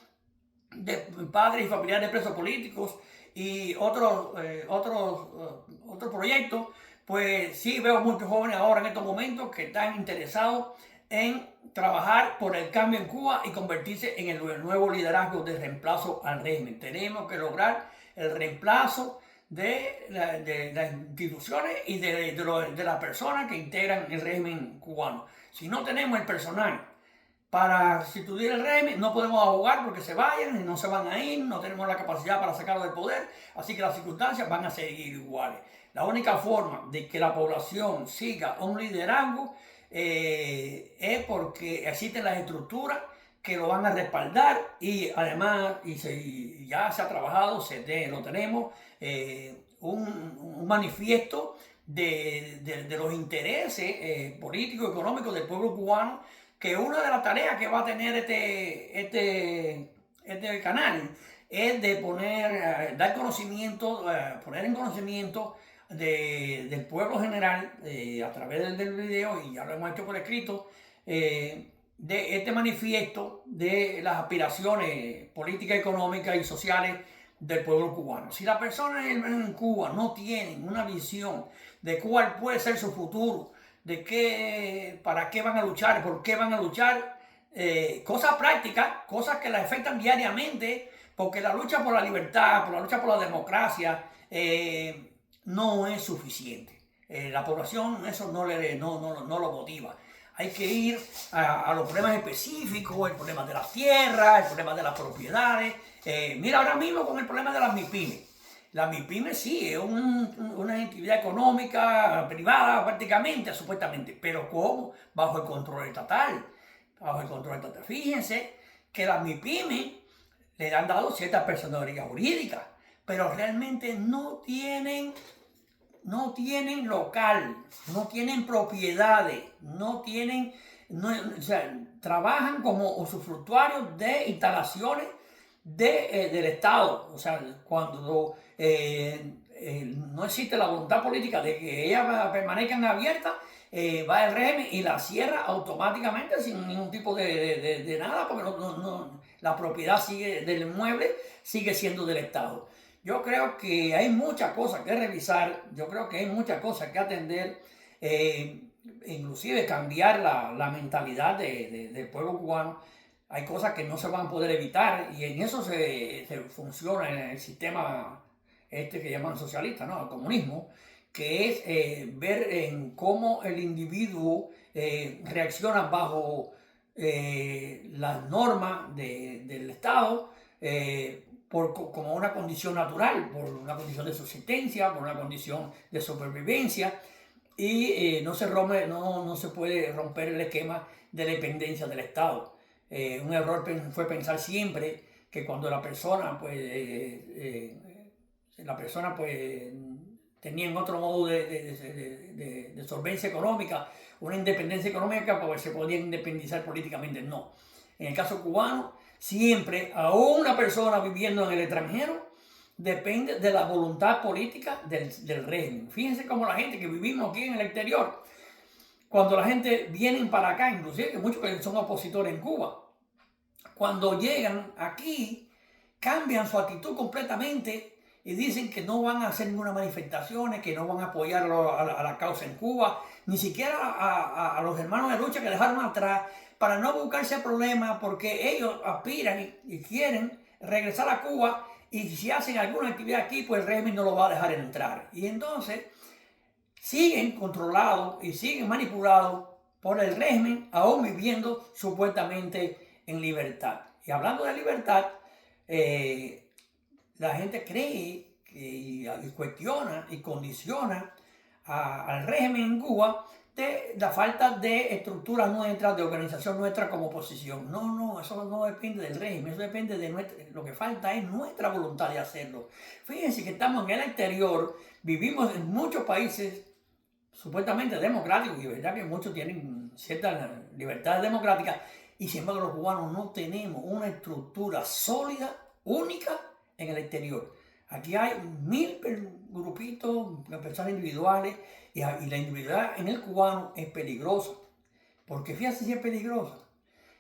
Speaker 1: de Padres y Familiares de Presos Políticos y otros proyectos. Pues sí, veo muchos jóvenes ahora en estos momentos que están interesados en trabajar por el cambio en Cuba y convertirse en el nuevo liderazgo de reemplazo al régimen. Tenemos que lograr el reemplazo de las instituciones y de las personas que integran el régimen cubano. Si no tenemos el personal para sustituir el régimen, no podemos abogar porque se vayan y no se van a ir, no tenemos la capacidad para sacarlo del poder, así que las circunstancias van a seguir iguales. La única forma de que la población siga un liderazgo es porque existen las estructuras que lo van a respaldar y además y ya se ha trabajado, lo tenemos, un manifiesto de los intereses políticos y económicos del pueblo cubano, que una de las tareas que va a tener este canal es de dar conocimiento, poner en conocimiento del pueblo general a través del video, y ya lo hemos hecho por escrito, de este manifiesto de las aspiraciones políticas, económicas y sociales del pueblo cubano. Si las personas en Cuba no tienen una visión de cuál puede ser su futuro, para qué van a luchar, por qué van a luchar, cosas prácticas, cosas que las afectan diariamente, porque la lucha por la libertad, por la lucha por la democracia, no es suficiente. La población eso no lo motiva. Hay que ir a los problemas específicos, el problema de las tierras, el problema de las propiedades. Mira ahora mismo con el problema de las MIPYMES. Las MIPYMES sí, es una entidad económica privada prácticamente, supuestamente, pero ¿cómo? Bajo el control estatal. Bajo el control estatal. Fíjense que las MIPYMES le han dado ciertas personalidades jurídicas, pero realmente no tienen local, no tienen propiedades, o sea, trabajan como usufructuarios de instalaciones del Estado. O sea, cuando no existe la voluntad política de que ellas permanezcan abiertas, va el régimen y la cierra automáticamente sin ningún tipo de nada, porque la propiedad del inmueble sigue siendo del Estado. Yo creo que hay muchas cosas que revisar, yo creo que hay muchas cosas que atender, inclusive cambiar la mentalidad del pueblo cubano. Hay cosas que no se van a poder evitar y en eso se funciona en el sistema que llaman socialista, ¿no? El comunismo, que es ver en cómo el individuo reacciona bajo las normas del Estado, como una condición natural, por una condición de subsistencia, por una condición de supervivencia, y no se puede romper el esquema de dependencia del Estado. Un error fue pensar siempre que cuando la persona tenía otro modo de solvencia económica, una independencia económica, pues se podía independizar políticamente. No. En el caso cubano, siempre, aún una persona viviendo en el extranjero, depende de la voluntad política del régimen. Fíjense cómo la gente que vivimos aquí en el exterior, cuando la gente viene para acá, inclusive muchos que son opositores en Cuba, cuando llegan aquí, cambian su actitud completamente y dicen que no van a hacer ninguna manifestación, que no van a apoyar a la causa en Cuba, ni siquiera a los hermanos de lucha que dejaron atrás, para no buscarse problemas, porque ellos aspiran y quieren regresar a Cuba, y si hacen alguna actividad aquí, pues el régimen no lo va a dejar entrar. Y entonces siguen controlados y siguen manipulados por el régimen, aún viviendo supuestamente en libertad. Y hablando de libertad, la gente cree y cuestiona y condiciona al régimen en Cuba de la falta de estructuras nuestras, de organización nuestra como oposición. No, eso no depende del régimen, eso depende de lo que falta es nuestra voluntad de hacerlo. Fíjense que estamos en el exterior, vivimos en muchos países supuestamente democráticos, y verdad que muchos tienen ciertas libertades democráticas, y sin embargo los cubanos no tenemos una estructura sólida, única, en el exterior. Aquí hay 1000 grupitos, personas individuales, y la individualidad en el cubano es peligrosa. Porque fíjate si es peligrosa,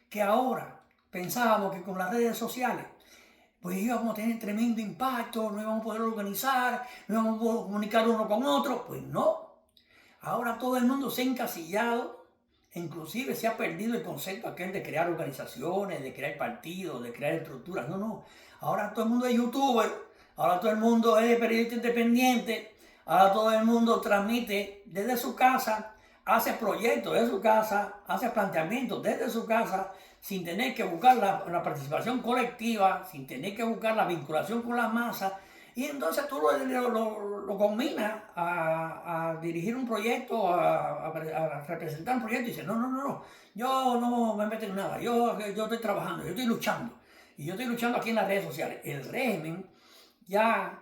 Speaker 1: que ahora pensábamos que con las redes sociales pues íbamos a tener tremendo impacto, no íbamos a poder organizar, no íbamos a poder comunicar uno con otro. Pues no. Ahora todo el mundo se ha encasillado, inclusive se ha perdido el concepto aquel de crear organizaciones, de crear partidos, de crear estructuras. No. Ahora todo el mundo es youtuber, ahora todo el mundo es periodista independiente, ahora todo el mundo transmite desde su casa, hace proyectos desde su casa, hace planteamientos desde su casa, sin tener que buscar la participación colectiva, sin tener que buscar la vinculación con la masa. Y entonces tú lo combinas a dirigir un proyecto, a representar un proyecto y dices, no, yo no me meto en nada, yo estoy trabajando, yo estoy luchando. Y yo estoy luchando aquí en las redes sociales. El régimen ya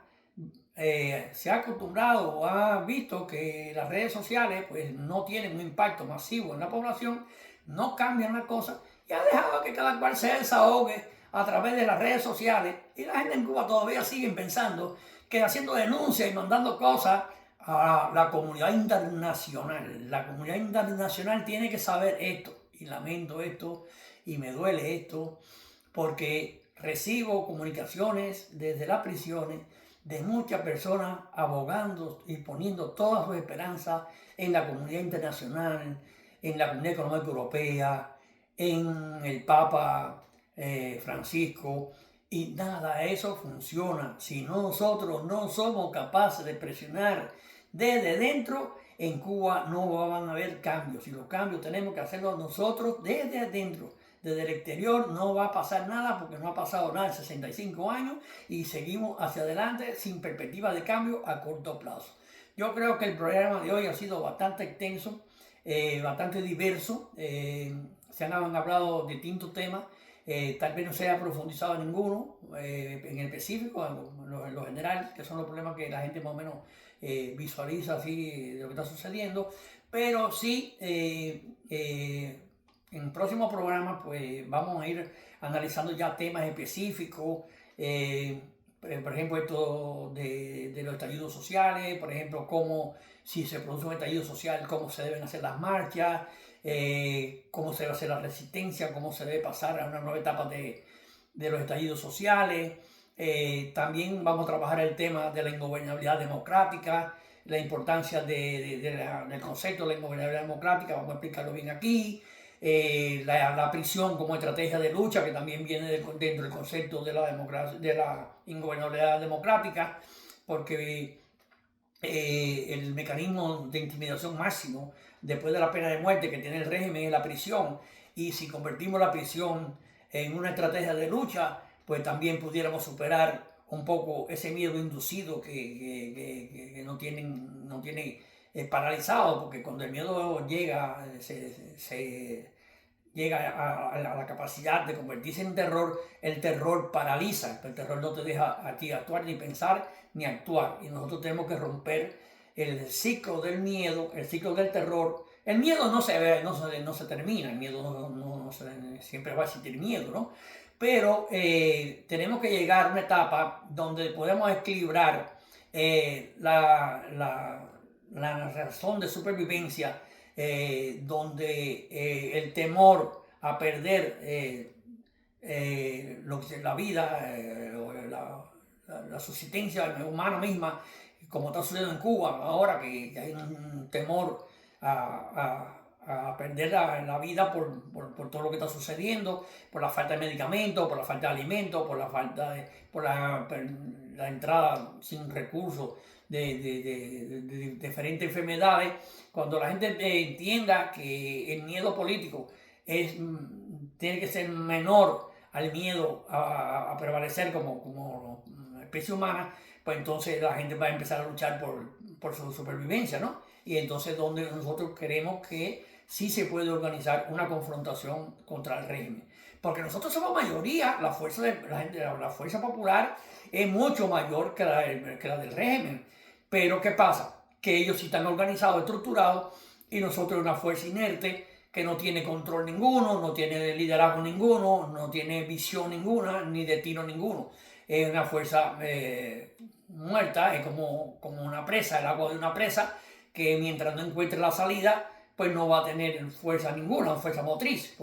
Speaker 1: se ha acostumbrado o ha visto que las redes sociales pues no tienen un impacto masivo en la población, no cambian las cosas y ha dejado que cada cual se desahogue a través de las redes sociales. Y la gente en Cuba todavía sigue pensando que haciendo denuncias y mandando cosas a la comunidad internacional. La comunidad internacional tiene que saber esto, y lamento esto, y me duele esto, porque recibo comunicaciones desde las prisiones de muchas personas abogando y poniendo todas sus esperanzas en la comunidad internacional, en la Comunidad Económica Europea, en el Papa Francisco, y nada, eso funciona. Si nosotros no somos capaces de presionar desde dentro, en Cuba no van a haber cambios. Y los cambios tenemos que hacerlos nosotros desde adentro. Desde el exterior no va a pasar nada porque no ha pasado nada en 65 años y seguimos hacia adelante sin perspectiva de cambio a corto plazo. Yo creo que el programa de hoy ha sido bastante extenso, bastante diverso. Se han hablado de distintos temas. Tal vez no se haya profundizado en ninguno en específico, en lo general, que son los problemas que la gente más o menos visualiza así de lo que está sucediendo, pero sí en próximos programas pues vamos a ir analizando ya temas específicos, por ejemplo esto de los estallidos sociales, por ejemplo cómo si se produce un estallido social, cómo se deben hacer las marchas, cómo se debe hacer la resistencia, cómo se debe pasar a una nueva etapa de los estallidos sociales. También vamos a trabajar el tema de la ingobernabilidad democrática, la importancia del concepto de la ingobernabilidad democrática, vamos a explicarlo bien aquí. La prisión como estrategia de lucha, que también viene dentro del concepto de la democracia, de la ingobernabilidad democrática, porque el mecanismo de intimidación máximo después de la pena de muerte que tiene el régimen es la prisión, y si convertimos la prisión en una estrategia de lucha, pues también pudiéramos superar un poco ese miedo inducido que no tiene paralizado, porque cuando el miedo llega, llega a la capacidad de convertirse en terror, el terror paraliza, el terror no te deja a ti actuar, ni pensar, ni actuar, y nosotros tenemos que romper el ciclo del miedo, el ciclo del terror. El miedo no se termina, el miedo siempre va a existir miedo, ¿no? Pero tenemos que llegar a una etapa donde podemos equilibrar la razón de supervivencia, donde el temor a perder la vida, la subsistencia humana misma, como está sucediendo en Cuba ahora, que hay un temor a perder la vida por todo lo que está sucediendo, por la falta de medicamentos, por la falta de alimentos, por la entrada sin recursos de diferentes enfermedades. Cuando la gente entienda que el miedo político tiene que ser menor al miedo a prevalecer como especie humana, pues entonces la gente va a empezar a luchar por su supervivencia, ¿no? Y entonces donde nosotros queremos que sí se puede organizar una confrontación contra el régimen. Porque nosotros somos mayoría, la fuerza popular es mucho mayor que la del régimen. Pero ¿qué pasa? Que ellos sí están organizados, estructurados, y nosotros una fuerza inerte que no tiene control ninguno, no tiene liderazgo ninguno, no tiene visión ninguna, ni destino ninguno. Es una fuerza muerta, es como una presa, el agua de una presa, que mientras no encuentre la salida, pues no va a tener fuerza ninguna, fuerza motriz,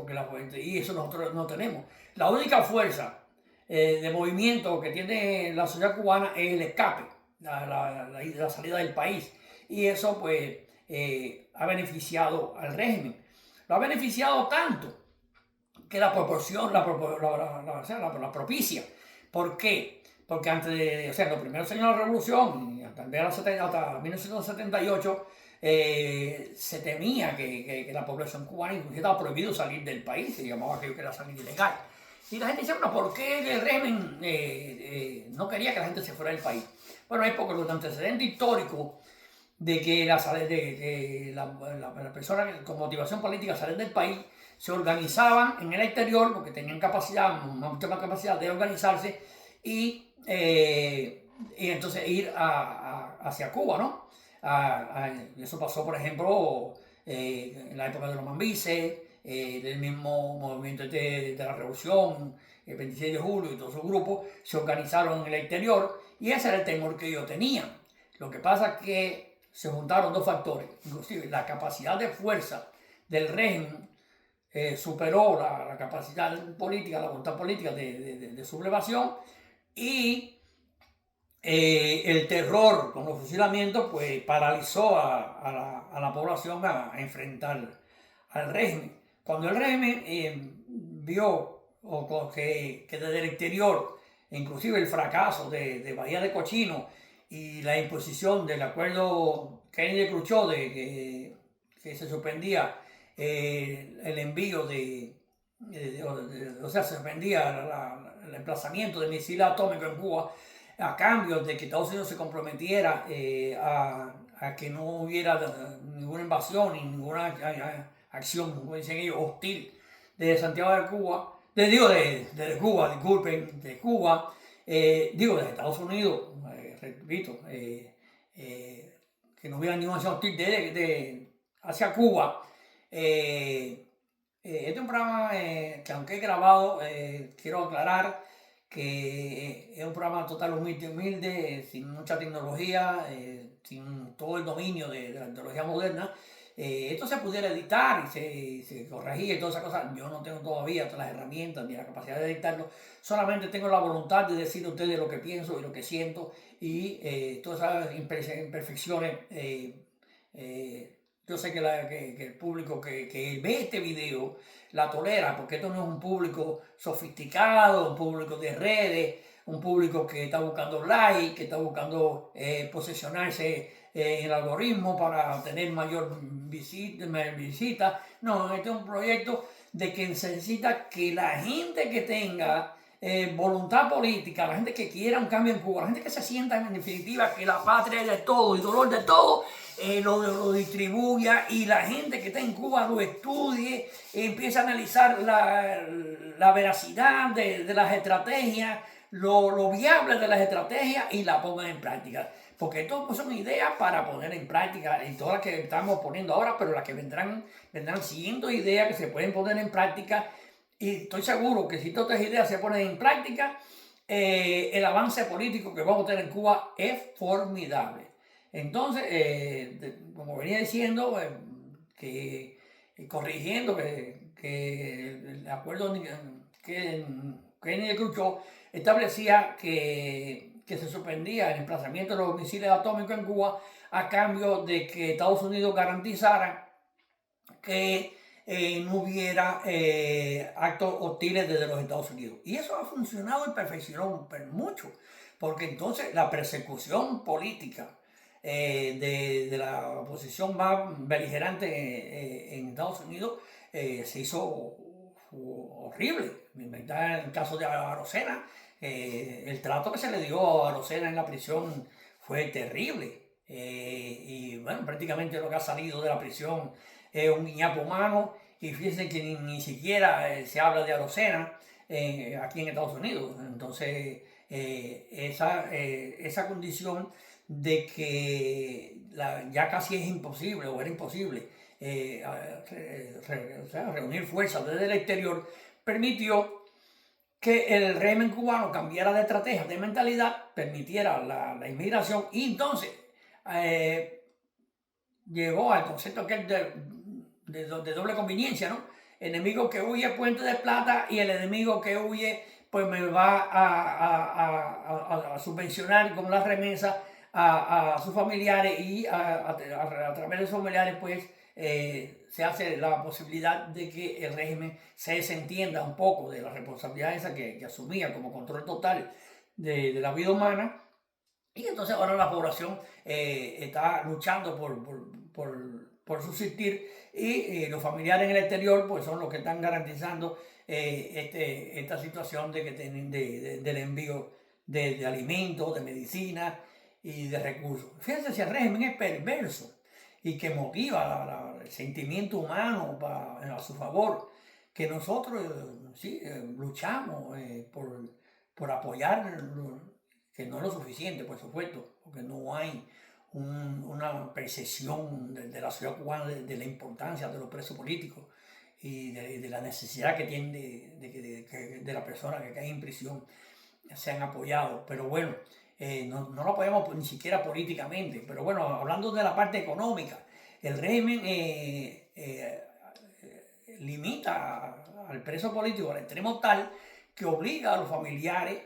Speaker 1: y eso nosotros no tenemos. La única fuerza de movimiento que tiene la sociedad cubana es el escape, la salida del país, y eso pues ha beneficiado al régimen. Lo ha beneficiado tanto que la proporción, la propicia. ¿Por qué? Porque antes los primeros años de la revolución, y hasta 1978, se temía que la población cubana incluso estaba prohibido salir del país, se llamaba aquello que era salir ilegal. Y la gente decía, bueno, ¿por qué el régimen no quería que la gente se fuera del país? Bueno, es porque los antecedentes históricos de que las personas con motivación política salen del país se organizaban en el exterior porque tenían capacidad, mucha más capacidad de organizarse y entonces ir hacia Cuba, ¿no? Eso pasó, por ejemplo, en la época de los Mambises, del mismo movimiento de la Revolución, el 26 de julio y todos esos grupos se organizaron en el exterior y ese era el temor que ellos tenían. Lo que pasa es que se juntaron dos factores, inclusive la capacidad de fuerza del régimen superó la capacidad política, la voluntad política de sublevación y el terror con los fusilamientos pues paralizó a la población a enfrentar al régimen. Cuando el régimen vio que desde el exterior, inclusive el fracaso de Bahía de Cochino y la imposición del acuerdo Kennedy-Khrushchev que se suspendía el envío o sea, se suspendía el emplazamiento de misiles atómicos en Cuba a cambio de que Estados Unidos se comprometiera a que no hubiera ninguna invasión ni ninguna acción, como dicen ellos, hostil de Santiago de Cuba, de Cuba, disculpen, de Cuba, de Estados Unidos, repito, que no hubiera ninguna acción hostil hacia Cuba. Este es un programa que aunque he grabado, quiero aclarar que es un programa totalmente humilde, sin mucha tecnología, sin todo el dominio de la tecnología moderna. Esto se pudiera editar y se corregía y todas esas cosas. Yo no tengo todavía todas las herramientas ni la capacidad de editarlo. Solamente tengo la voluntad de decir a ustedes lo que pienso y lo que siento y todas esas imperfecciones. Yo sé que el público que ve este video la tolera, porque esto no es un público sofisticado, un público de redes, un público que está buscando like, que está buscando posesionarse en el algoritmo para tener mayor visita. No, este es un proyecto de que necesita que la gente que tenga voluntad política, la gente que quiera un cambio en Cuba, la gente que se sienta en definitiva que la patria es de todo y dolor de todo, lo distribuya y la gente que está en Cuba lo estudie, empiece a analizar la veracidad de las estrategias, lo viable de las estrategias y la pongan en práctica. Porque esto pues, son ideas para poner en práctica y todas las que estamos poniendo ahora, pero las que vendrán siguiendo ideas que se pueden poner en práctica. Y estoy seguro que si todas estas ideas se ponen en práctica, el avance político que vamos a tener en Cuba es formidable. Entonces, como venía diciendo, corrigiendo que el acuerdo que Kennedy-Khrushchev establecía que se suspendía el emplazamiento de los misiles atómicos en Cuba a cambio de que Estados Unidos garantizara que no hubiera actos hostiles desde los Estados Unidos. Y eso ha funcionado y perfeccionó mucho, porque entonces la persecución política de la oposición más beligerante en Estados Unidos se hizo horrible. En el caso de Arocena, el trato que se le dio a Arocena en la prisión fue terrible. Y bueno, prácticamente lo que ha salido de la prisión es un guiñapo humano. Y fíjense que ni siquiera se habla de Arocena aquí en Estados Unidos. Entonces, esa condición de que ya casi es imposible o era imposible reunir fuerzas desde el exterior, permitió que el régimen cubano cambiara de estrategia, de mentalidad, permitiera la inmigración y entonces llegó al concepto que es de doble conveniencia, ¿no? Enemigo que huye, puente de plata, y el enemigo que huye, pues me va a subvencionar con la remesa a sus familiares y a través de sus familiares, pues se hace la posibilidad de que el régimen se desentienda un poco de la responsabilidad esa que asumía como control total de la vida humana. Y entonces ahora la población está luchando por subsistir y los familiares en el exterior pues son los que están garantizando esta situación de que tienen del envío de alimentos, de medicina y de recursos. Fíjense si el régimen es perverso y que motiva el sentimiento humano a su favor, que nosotros sí, luchamos por apoyar, que no es lo suficiente, por supuesto, porque no hay una percepción de la sociedad cubana de la importancia de los presos políticos y de la necesidad que tiene de la persona que cae en prisión sean apoyados. Pero bueno, no lo apoyamos ni siquiera políticamente. Pero bueno, hablando de la parte económica, el régimen limita al preso político al extremo tal que obliga a los familiares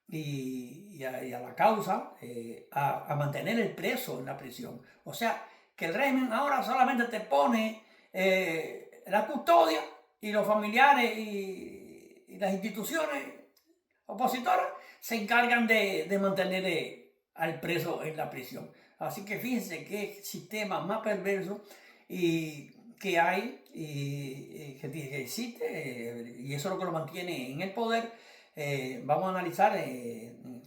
Speaker 1: y a la causa a mantener el preso en la prisión. O sea, que el régimen ahora solamente te pone la custodia y los familiares y las instituciones opositoras se encargan de mantener al preso en la prisión. Así que fíjense qué sistema más perverso que hay que existe, y eso es lo que lo mantiene en el poder. Vamos a analizar en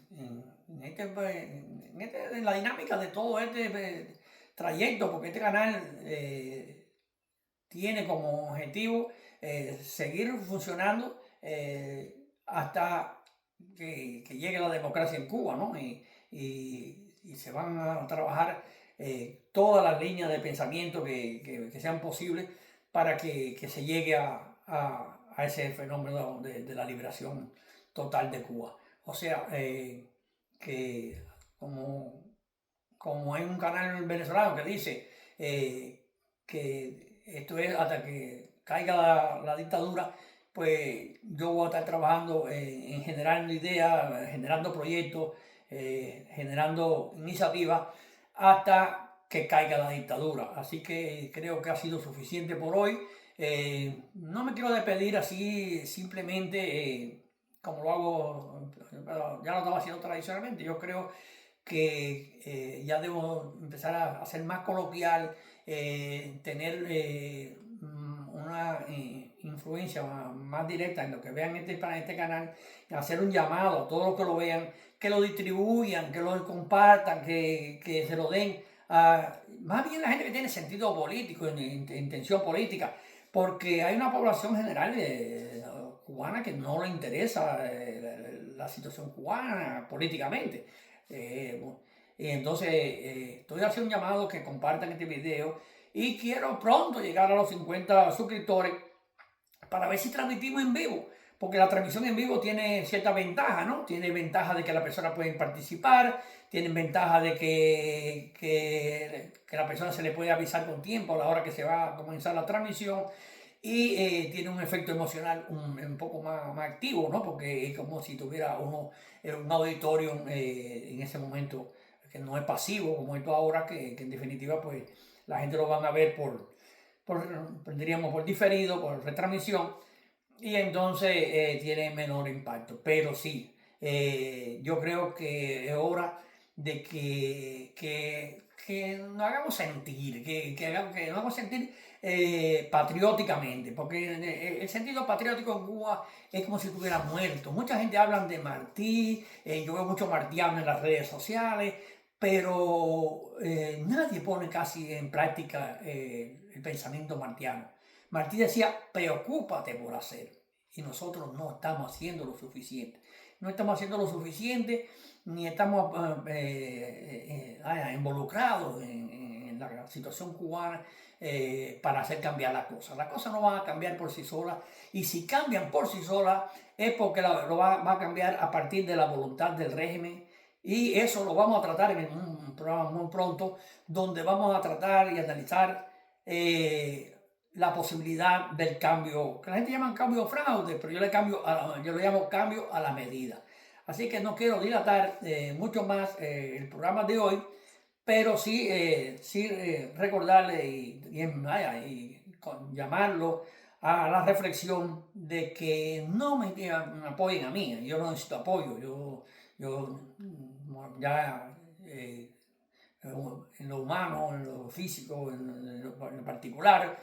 Speaker 1: la dinámica de todo este trayecto, porque este canal tiene como objetivo seguir funcionando hasta que llegue la democracia en Cuba, ¿no? Y se van a trabajar todas las líneas de pensamiento que sean posibles para que se llegue a ese fenómeno de la liberación total de Cuba. O sea, que como hay un canal venezolano que dice que esto es hasta que caiga la dictadura, pues yo voy a estar trabajando en generando ideas, generando proyectos, generando iniciativas hasta que caiga la dictadura. Así que creo que ha sido suficiente por hoy. No me quiero despedir así simplemente como lo hago, ya lo estaba haciendo tradicionalmente. Yo creo que ya debo empezar a ser más coloquial, tener una influencia más directa en lo que vean este canal, hacer un llamado a todos los que lo vean, que lo distribuyan, que lo compartan, que se lo den a más bien la gente que tiene sentido político, intención política, porque hay una población general cubana que no le interesa la situación cubana políticamente. Y entonces estoy haciendo un llamado que compartan este video y quiero pronto llegar a los 50 suscriptores para ver si transmitimos en vivo, porque la transmisión en vivo tiene cierta ventaja, ¿no? Tiene ventaja de que las personas pueden participar, tiene ventaja de que la persona se le puede avisar con tiempo a la hora que se va a comenzar la transmisión, y tiene un efecto emocional un poco más activo, ¿no? Porque es como si tuviera uno un auditorio en ese momento que no es pasivo como esto ahora, que en definitiva pues la gente lo van a ver diríamos, por diferido, por retransmisión, y entonces tiene menor impacto. Pero sí, yo creo que es hora de que nos hagamos sentir, que nos hagamos sentir patrióticamente, porque el sentido patriótico en Cuba es como si estuviera muerto. Mucha gente habla de Martí, yo veo mucho martiano en las redes sociales, pero nadie pone casi en práctica el pensamiento martiano. Martí decía, preocúpate por hacer. Y nosotros no estamos haciendo lo suficiente. No estamos haciendo lo suficiente, ni estamos involucrados en la situación cubana para hacer cambiar las cosas. Las cosas no van a cambiar por sí solas, y si cambian por sí solas es porque lo va a cambiar a partir de la voluntad del régimen. Y eso lo vamos a tratar en un programa muy pronto, donde vamos a tratar y analizar la posibilidad del cambio, que la gente llama cambio fraude, pero yo le llamo cambio a la medida. Así que no quiero dilatar mucho más el programa de hoy, pero sí, recordarle y llamarlo a la reflexión de que no me apoyen a mí. Yo no necesito apoyo. Yo ya en lo humano, en lo físico, en lo particular,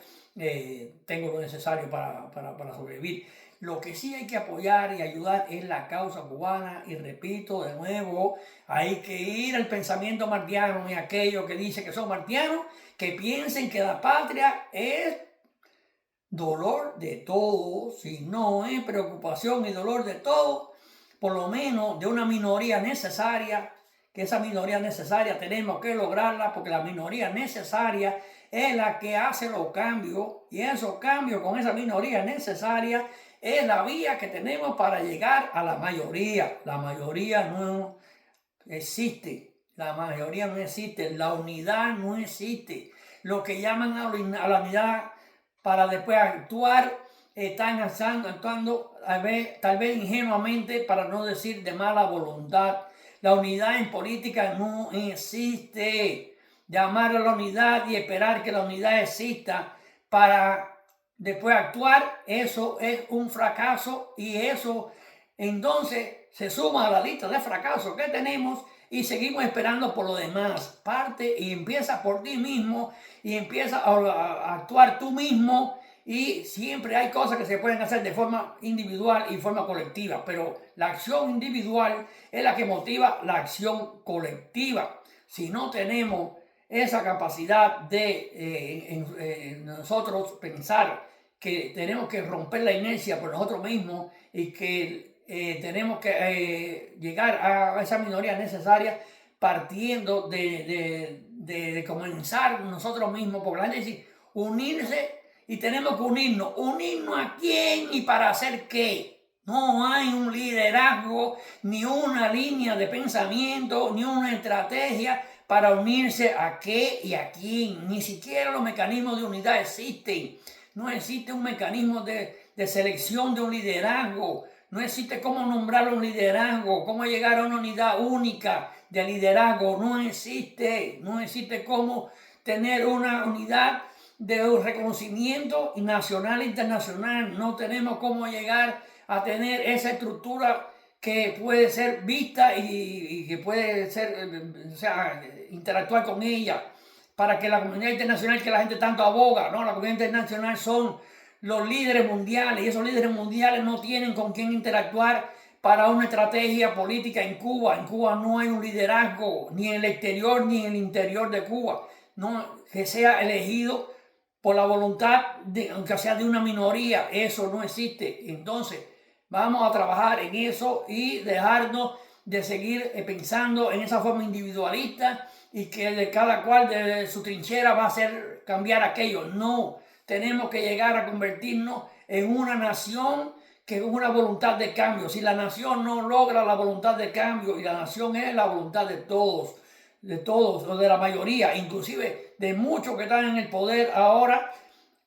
Speaker 1: tengo lo necesario para sobrevivir. Lo que sí hay que apoyar y ayudar es la causa cubana, y repito de nuevo, hay que ir al pensamiento martiano y aquellos que dicen que son martianos, que piensen que la patria es dolor de todos, si no es preocupación y dolor de todos, por lo menos de una minoría necesaria, que esa minoría necesaria tenemos que lograrla, porque la minoría necesaria es la que hace los cambios, y esos cambios con esa minoría necesaria es la vía que tenemos para llegar a la mayoría. La mayoría no existe, la mayoría no existe, la unidad no existe. Lo que llaman a la unidad para después actuar, están actuando tal vez ingenuamente, para no decir de mala voluntad. La unidad en política no existe. Llamar a la unidad y esperar que la unidad exista para después actuar, eso es un fracaso, y eso entonces se suma a la lista de fracasos que tenemos, y seguimos esperando por lo demás. Parte y empieza por ti mismo, y empieza a actuar tú mismo, y siempre hay cosas que se pueden hacer de forma individual y forma colectiva, pero la acción individual es la que motiva la acción colectiva. Si no tenemos esa capacidad de nosotros pensar que tenemos que romper la inercia por nosotros mismos, y que tenemos que llegar a esa minoría necesaria partiendo de comenzar nosotros mismos, porque la gente dice unirse, y tenemos que unirnos. ¿Unirnos a quién y para hacer qué? No hay un liderazgo, ni una línea de pensamiento, ni una estrategia para unirse a qué y a quién. Ni siquiera los mecanismos de unidad existen. No existe un mecanismo de selección de un liderazgo. No existe cómo nombrar un liderazgo, cómo llegar a una unidad única de liderazgo. No existe. No existe cómo tener una unidad de reconocimiento nacional e internacional. No tenemos cómo llegar a tener esa estructura que puede ser vista y que puede ser, o sea, interactuar con ella, para que la comunidad internacional, que la gente tanto aboga, ¿no? La comunidad internacional son los líderes mundiales, y esos líderes mundiales no tienen con quién interactuar para una estrategia política en Cuba. En Cuba no hay un liderazgo, ni en el exterior ni en el interior de Cuba, no, que sea elegido por la voluntad, aunque sea de una minoría. Eso no existe. Entonces, vamos a trabajar en eso y dejarnos de seguir pensando en esa forma individualista, y que de cada cual de su trinchera va a hacer cambiar aquello. No, tenemos que llegar a convertirnos en una nación que es una voluntad de cambio. Si la nación no logra la voluntad de cambio, y la nación es la voluntad de todos, o de la mayoría, inclusive de muchos que están en el poder ahora,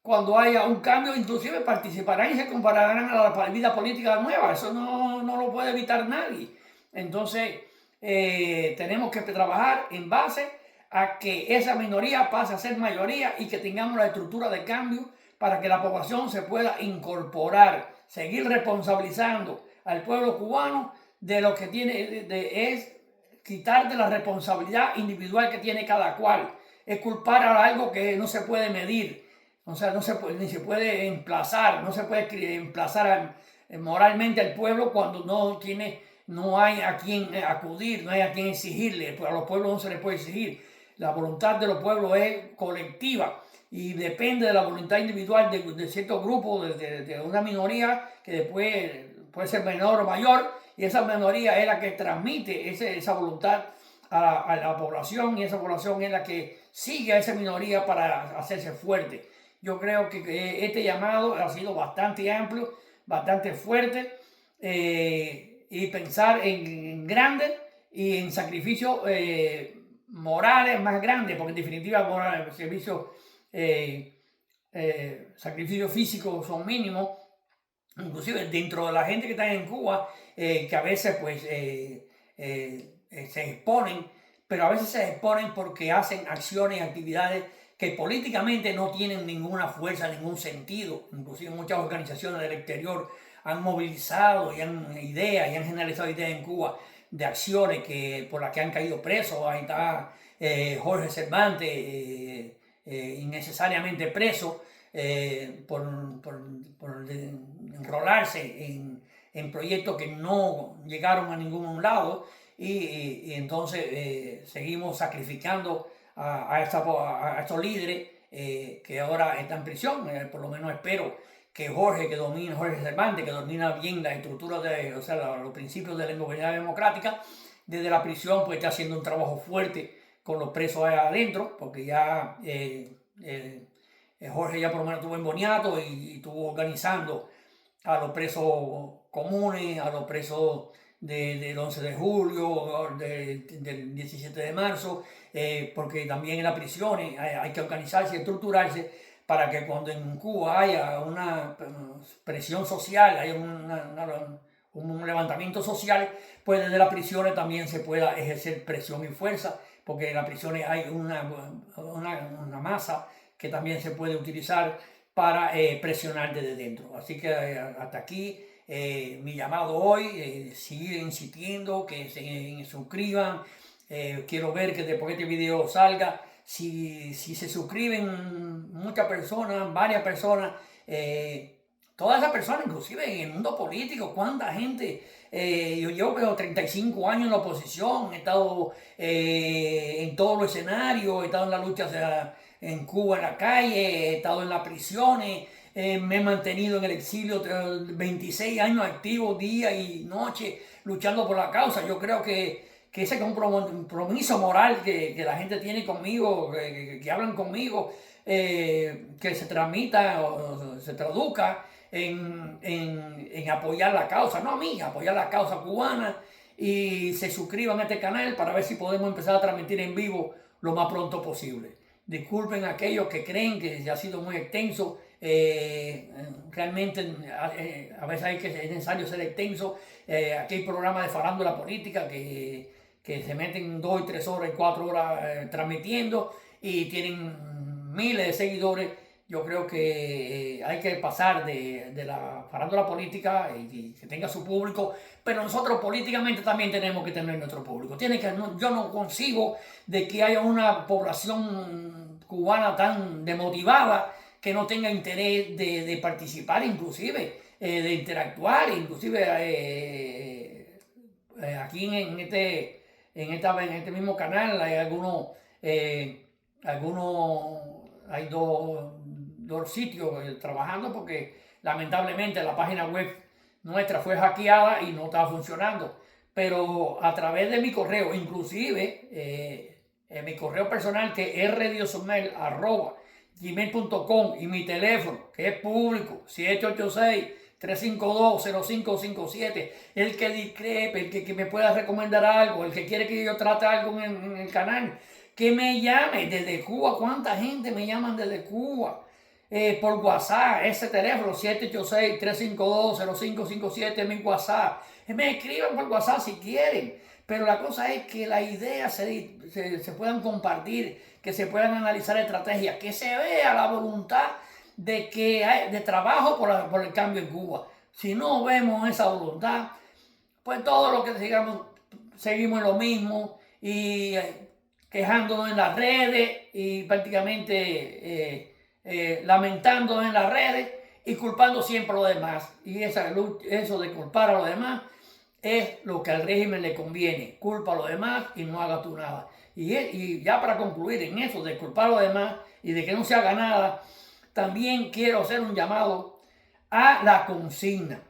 Speaker 1: cuando haya un cambio, inclusive participarán y se compararán a la vida política nueva. Eso no lo puede evitar nadie. Entonces, tenemos que trabajar en base a que esa minoría pase a ser mayoría, y que tengamos la estructura de cambio para que la población se pueda incorporar, seguir responsabilizando al pueblo cubano de lo que tiene, es quitar de la responsabilidad individual que tiene cada cual. Es culpar a algo que no se puede medir. O sea, no se puede, ni se puede emplazar, no se puede emplazar moralmente al pueblo cuando no hay a quien acudir, no hay a quien exigirle. A los pueblos no se les puede exigir. La voluntad de los pueblos es colectiva, y depende de la voluntad individual de ciertos grupos, de una minoría que después puede ser menor o mayor, y esa minoría es la que transmite esa voluntad a la población, y esa población es la que sigue a esa minoría para hacerse fuerte. Yo creo que este llamado ha sido bastante amplio, bastante fuerte, y pensar en grande y en sacrificios morales más grandes, porque en definitiva sacrificios físicos son mínimos, inclusive dentro de la gente que está en Cuba, que a veces pues se exponen, pero a veces se exponen porque hacen acciones y actividades que políticamente no tienen ninguna fuerza, ningún sentido. Inclusive muchas organizaciones del exterior han movilizado y han generalizado ideas en Cuba de acciones por las que han caído presos. Ahí está Jorge Cervantes, innecesariamente preso por enrolarse en proyectos que no llegaron a ningún lado y entonces seguimos sacrificando a estos líderes que ahora están en prisión. Por lo menos espero que Jorge Cervantes, que domina bien la estructura los principios de la gobernanza democrática, desde la prisión pues está haciendo un trabajo fuerte con los presos allá adentro, porque ya Jorge ya por lo menos estuvo en Boniato y estuvo organizando a los presos comunes, a los presos del 11 de julio, del 17 de marzo, porque también en las prisiones hay que organizarse y estructurarse para que cuando en Cuba haya una presión social, haya un levantamiento social, pues desde las prisiones también se pueda ejercer presión y fuerza, porque en las prisiones hay una masa que también se puede utilizar para presionar desde dentro. Así que hasta aquí mi llamado hoy, seguir insistiendo, que se suscriban. Quiero ver que después que este video salga, si se suscriben muchas personas, varias personas, todas esas personas, inclusive en el mundo político, cuánta gente, yo llevo 35 años en la oposición, he estado en todos los escenarios, he estado en la lucha en Cuba, en la calle, he estado en las prisiones, me he mantenido en el exilio 26 años activos, día y noche, luchando por la causa. Yo creo que ese compromiso moral que la gente tiene conmigo, que hablan conmigo, que se transmita o se traduzca en apoyar la causa, no a mí, apoyar la causa cubana, y se suscriban a este canal para ver si podemos empezar a transmitir en vivo lo más pronto posible. Disculpen a aquellos que creen que ya ha sido muy extenso. Realmente a veces es necesario ser extenso. Aquí hay programas de farándula política que se meten 2 y 3 horas y 4 horas transmitiendo y tienen miles de seguidores. Yo creo que hay que pasar de la farándula política y que tenga su público, pero nosotros políticamente también tenemos que tener nuestro público. Yo no consigo de que haya una población cubana tan demotivada que no tenga interés de participar, inclusive de interactuar, inclusive aquí en este mismo canal hay hay dos sitios trabajando, porque lamentablemente la página web nuestra fue hackeada y no estaba funcionando, pero a través de mi correo, inclusive en mi correo personal, que es rdiosomel@gmail.com, y mi teléfono, que es público, 786-352-0557, el que discrepe, el que me pueda recomendar algo, el que quiere que yo trate algo en el canal, que me llame desde Cuba. ¿Cuánta gente me llaman desde Cuba? Por WhatsApp, ese teléfono 786-352-0557 es mi WhatsApp. Me escriban por WhatsApp si quieren, pero la cosa es que las ideas se puedan compartir, que se puedan analizar estrategias, que se vea la voluntad de trabajo por el cambio en Cuba. Si no vemos esa voluntad, pues todo lo que seguimos en lo mismo y quejándonos en las redes y prácticamente lamentándonos en las redes y culpando siempre a los demás. Y eso de culpar a los demás es lo que al régimen le conviene. Culpa a los demás y no haga tú nada. Y ya para concluir en eso de culpar a los demás y de que no se haga nada, también quiero hacer un llamado a la consigna.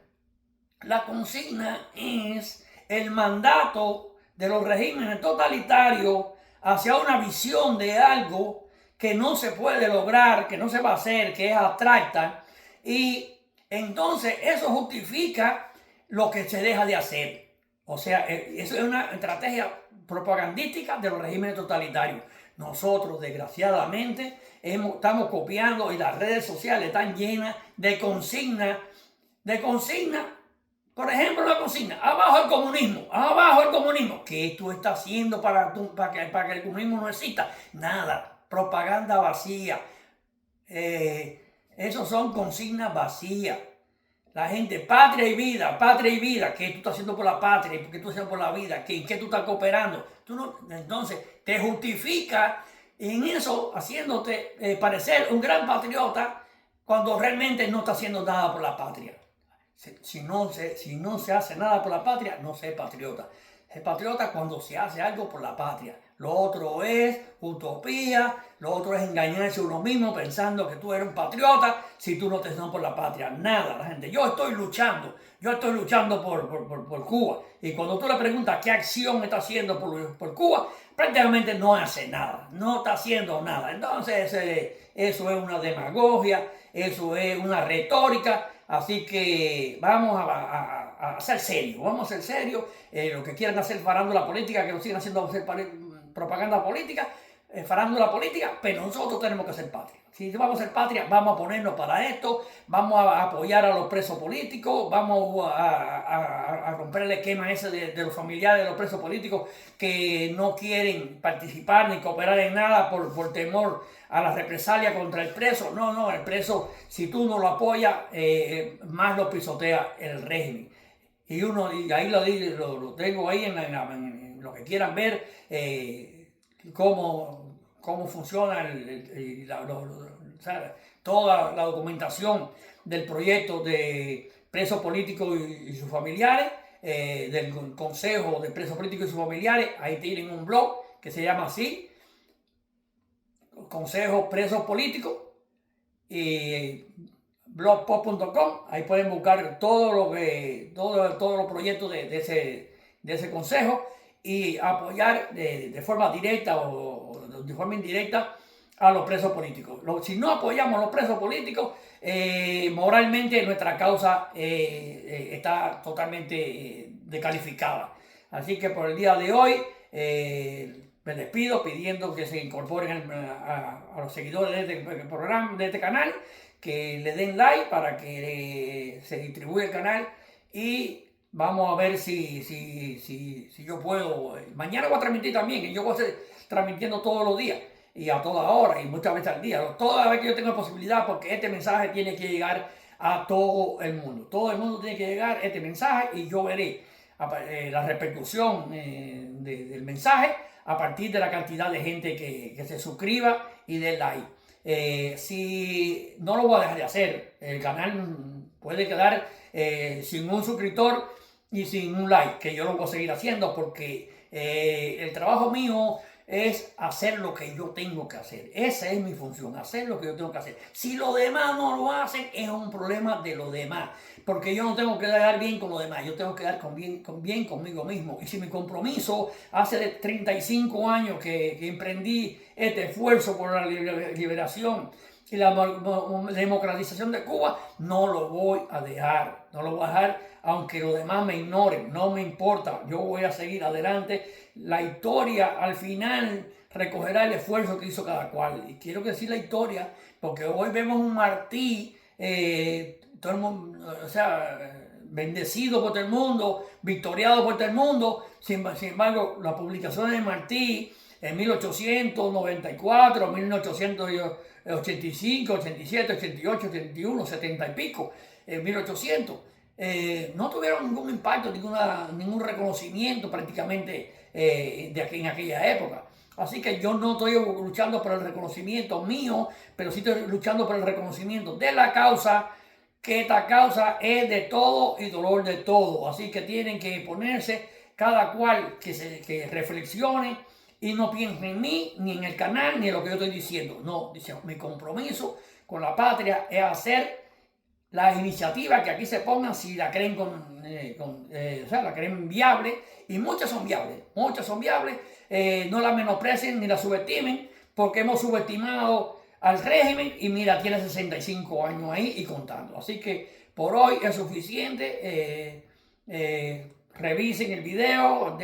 Speaker 1: La consigna es el mandato de los regímenes totalitarios hacia una visión de algo que no se puede lograr, que no se va a hacer, que es abstracta, y entonces eso justifica lo que se deja de hacer. O sea, eso es una estrategia propagandística de los regímenes totalitarios. Nosotros, desgraciadamente, estamos copiando, y las redes sociales están llenas de consignas. Por ejemplo, la consigna: abajo el comunismo, abajo el comunismo. ¿Qué tú estás haciendo para que el comunismo no exista? Nada. Propaganda vacía. Esos son consignas vacías. La gente, patria y vida, patria y vida. ¿Qué tú estás haciendo por la patria? ¿Y por qué tú estás haciendo por la vida? ¿En qué tú estás cooperando? Entonces, te justifica en eso, haciéndote parecer un gran patriota cuando realmente no estás haciendo nada por la patria. Si no se hace nada por la patria, no se es patriota. Es patriota cuando se hace algo por la patria. Lo otro es utopía, lo otro es engañarse a uno mismo pensando que tú eres un patriota si tú no te estás por la patria. Nada, la gente. Yo estoy luchando por Cuba. Y cuando tú le preguntas qué acción está haciendo por Cuba, prácticamente no hace nada, no está haciendo nada. Entonces, eso es una demagogia, eso es una retórica. Así que vamos a ser serios, vamos a ser serios. Lo que quieran hacer farándula política, que lo sigan haciendo hacer propaganda política, farándula política, pero nosotros tenemos que ser patria. Si vamos a ser patria, vamos a ponernos para esto, vamos a apoyar a los presos políticos, vamos a romper el esquema ese de los familiares de los presos políticos que no quieren participar ni cooperar en nada por temor a la represalia contra el preso. No, el preso, si tú no lo apoyas, más lo pisotea el régimen. Y ahí lo tengo ahí en lo que quieran ver, cómo funciona toda la documentación del proyecto de presos políticos y sus familiares, del Consejo de Presos Políticos y sus familiares. Ahí tienen un blog que se llama así, Consejo Presos Políticos, y blogspot.com. Ahí pueden buscar todos los proyectos de ese consejo y apoyar de forma directa o de forma indirecta a los presos políticos. Si no apoyamos a los presos políticos, moralmente nuestra causa está totalmente descalificada. Así que por el día de hoy me despido pidiendo que se incorporen a los seguidores de este programa, de este canal, que le den like para que se distribuya el canal, y vamos a ver si yo puedo. Mañana voy a transmitir también, y yo voy a estar transmitiendo todos los días y a toda hora y muchas veces al día, toda vez que yo tenga posibilidad, porque este mensaje tiene que llegar a todo el mundo. Todo el mundo tiene que llegar este mensaje, y yo veré la repercusión del mensaje a partir de la cantidad de gente que se suscriba y dé like. Si no lo voy a dejar de hacer, el canal puede quedar sin un suscriptor y sin un like, que yo lo voy a seguir haciendo, porque el trabajo mío es hacer lo que yo tengo que hacer. Esa es mi función, hacer lo que yo tengo que hacer. Si los demás no lo hacen, es un problema de los demás, porque yo no tengo que quedar bien con los demás, yo tengo que quedar bien conmigo mismo. Y si mi compromiso hace 35 años que emprendí este esfuerzo por la liberación y la democratización de Cuba, no lo voy a dejar, aunque los demás me ignoren, no me importa, yo voy a seguir adelante. La historia al final recogerá el esfuerzo que hizo cada cual, y quiero decir la historia porque hoy vemos un Martí, todo el mundo, bendecido por todo el mundo, victoriado por todo el mundo. Sin embargo, las publicaciones de Martí en 1894, 1885, 87, 88, 81, 70 y pico, 1800, no tuvieron ningún impacto, ningún reconocimiento prácticamente en aquella época. Así que yo no estoy luchando por el reconocimiento mío, pero sí estoy luchando por el reconocimiento de la causa, que esta causa es de todo y dolor de todo. Así que tienen que ponerse cada cual que reflexione y no piense en mí, ni en el canal, ni en lo que yo estoy diciendo. No, dice, mi compromiso con la patria es hacer las iniciativas que aquí se pongan, si la creen la creen viable, y muchas son viables, no la menosprecien ni la subestimen, porque hemos subestimado al régimen, y mira, tiene 65 años ahí y contando. Así que por hoy es suficiente. Revisen el video,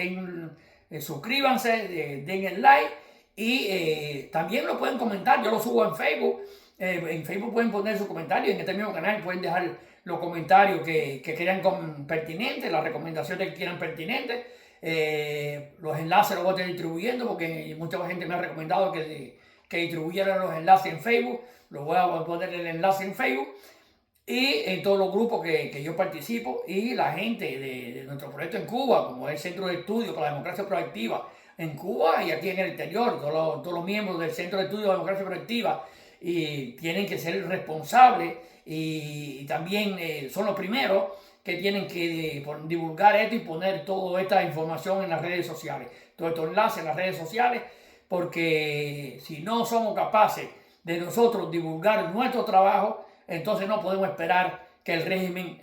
Speaker 1: suscríbanse, den el like, y también lo pueden comentar. Yo lo subo en Facebook. En Facebook pueden poner sus comentarios, en este mismo canal pueden dejar los comentarios que crean pertinentes, las recomendaciones que quieran pertinentes. Los enlaces los voy a estar distribuyendo, porque mucha gente me ha recomendado que distribuyeran los enlaces en Facebook. Los voy a poner el enlace en Facebook y en todos los grupos que yo participo, y la gente de nuestro proyecto en Cuba, como el Centro de Estudio para la Democracia Proactiva en Cuba y aquí en el exterior, todos los miembros del Centro de Estudio de la Democracia Proactiva, y tienen que ser responsables, y también son los primeros que tienen que divulgar esto y poner toda esta información en las redes sociales, todos estos enlaces en las redes sociales, porque si no somos capaces de nosotros divulgar nuestro trabajo, entonces no podemos esperar que el régimen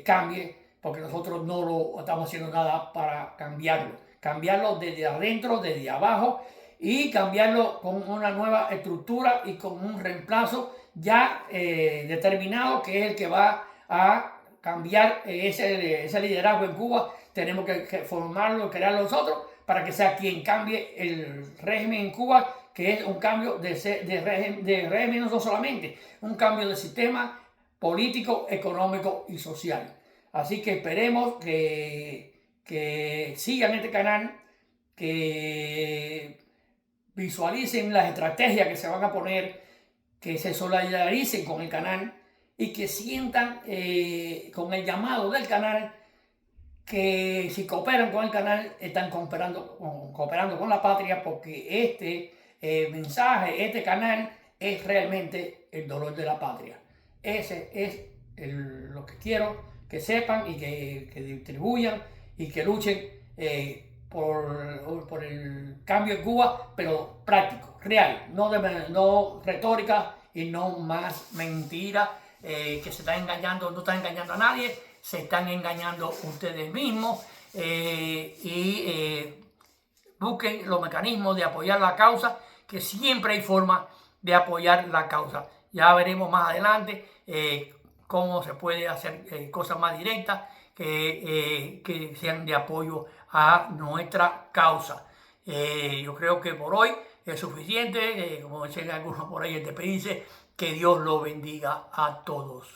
Speaker 1: cambie, porque nosotros no lo estamos haciendo nada para cambiarlo desde adentro, desde abajo, y cambiarlo con una nueva estructura y con un reemplazo ya determinado, que es el que va a cambiar ese liderazgo en Cuba. Tenemos que formarlo, crearlo nosotros, para que sea quien cambie el régimen en Cuba, que es un cambio de régimen no solamente, un cambio de sistema político, económico y social. Así que esperemos que sigan este canal, que visualicen las estrategias que se van a poner, que se solidaricen con el canal y que sientan con el llamado del canal, que si cooperan con el canal están cooperando con la patria, porque este mensaje, este canal es realmente el dolor de la patria. Ese es lo que quiero que sepan y que distribuyan y que luchen por el cambio en Cuba, pero práctico, real, no retórica y no más mentira, que se están engañando, no están engañando a nadie, se están engañando ustedes mismos, busquen los mecanismos de apoyar la causa, que siempre hay forma de apoyar la causa. Ya veremos más adelante cómo se puede hacer cosas más directas que sean de apoyo a nuestra causa. Yo creo que por hoy es suficiente, como dicen algunos por ahí, despedirse. Que Dios lo bendiga a todos.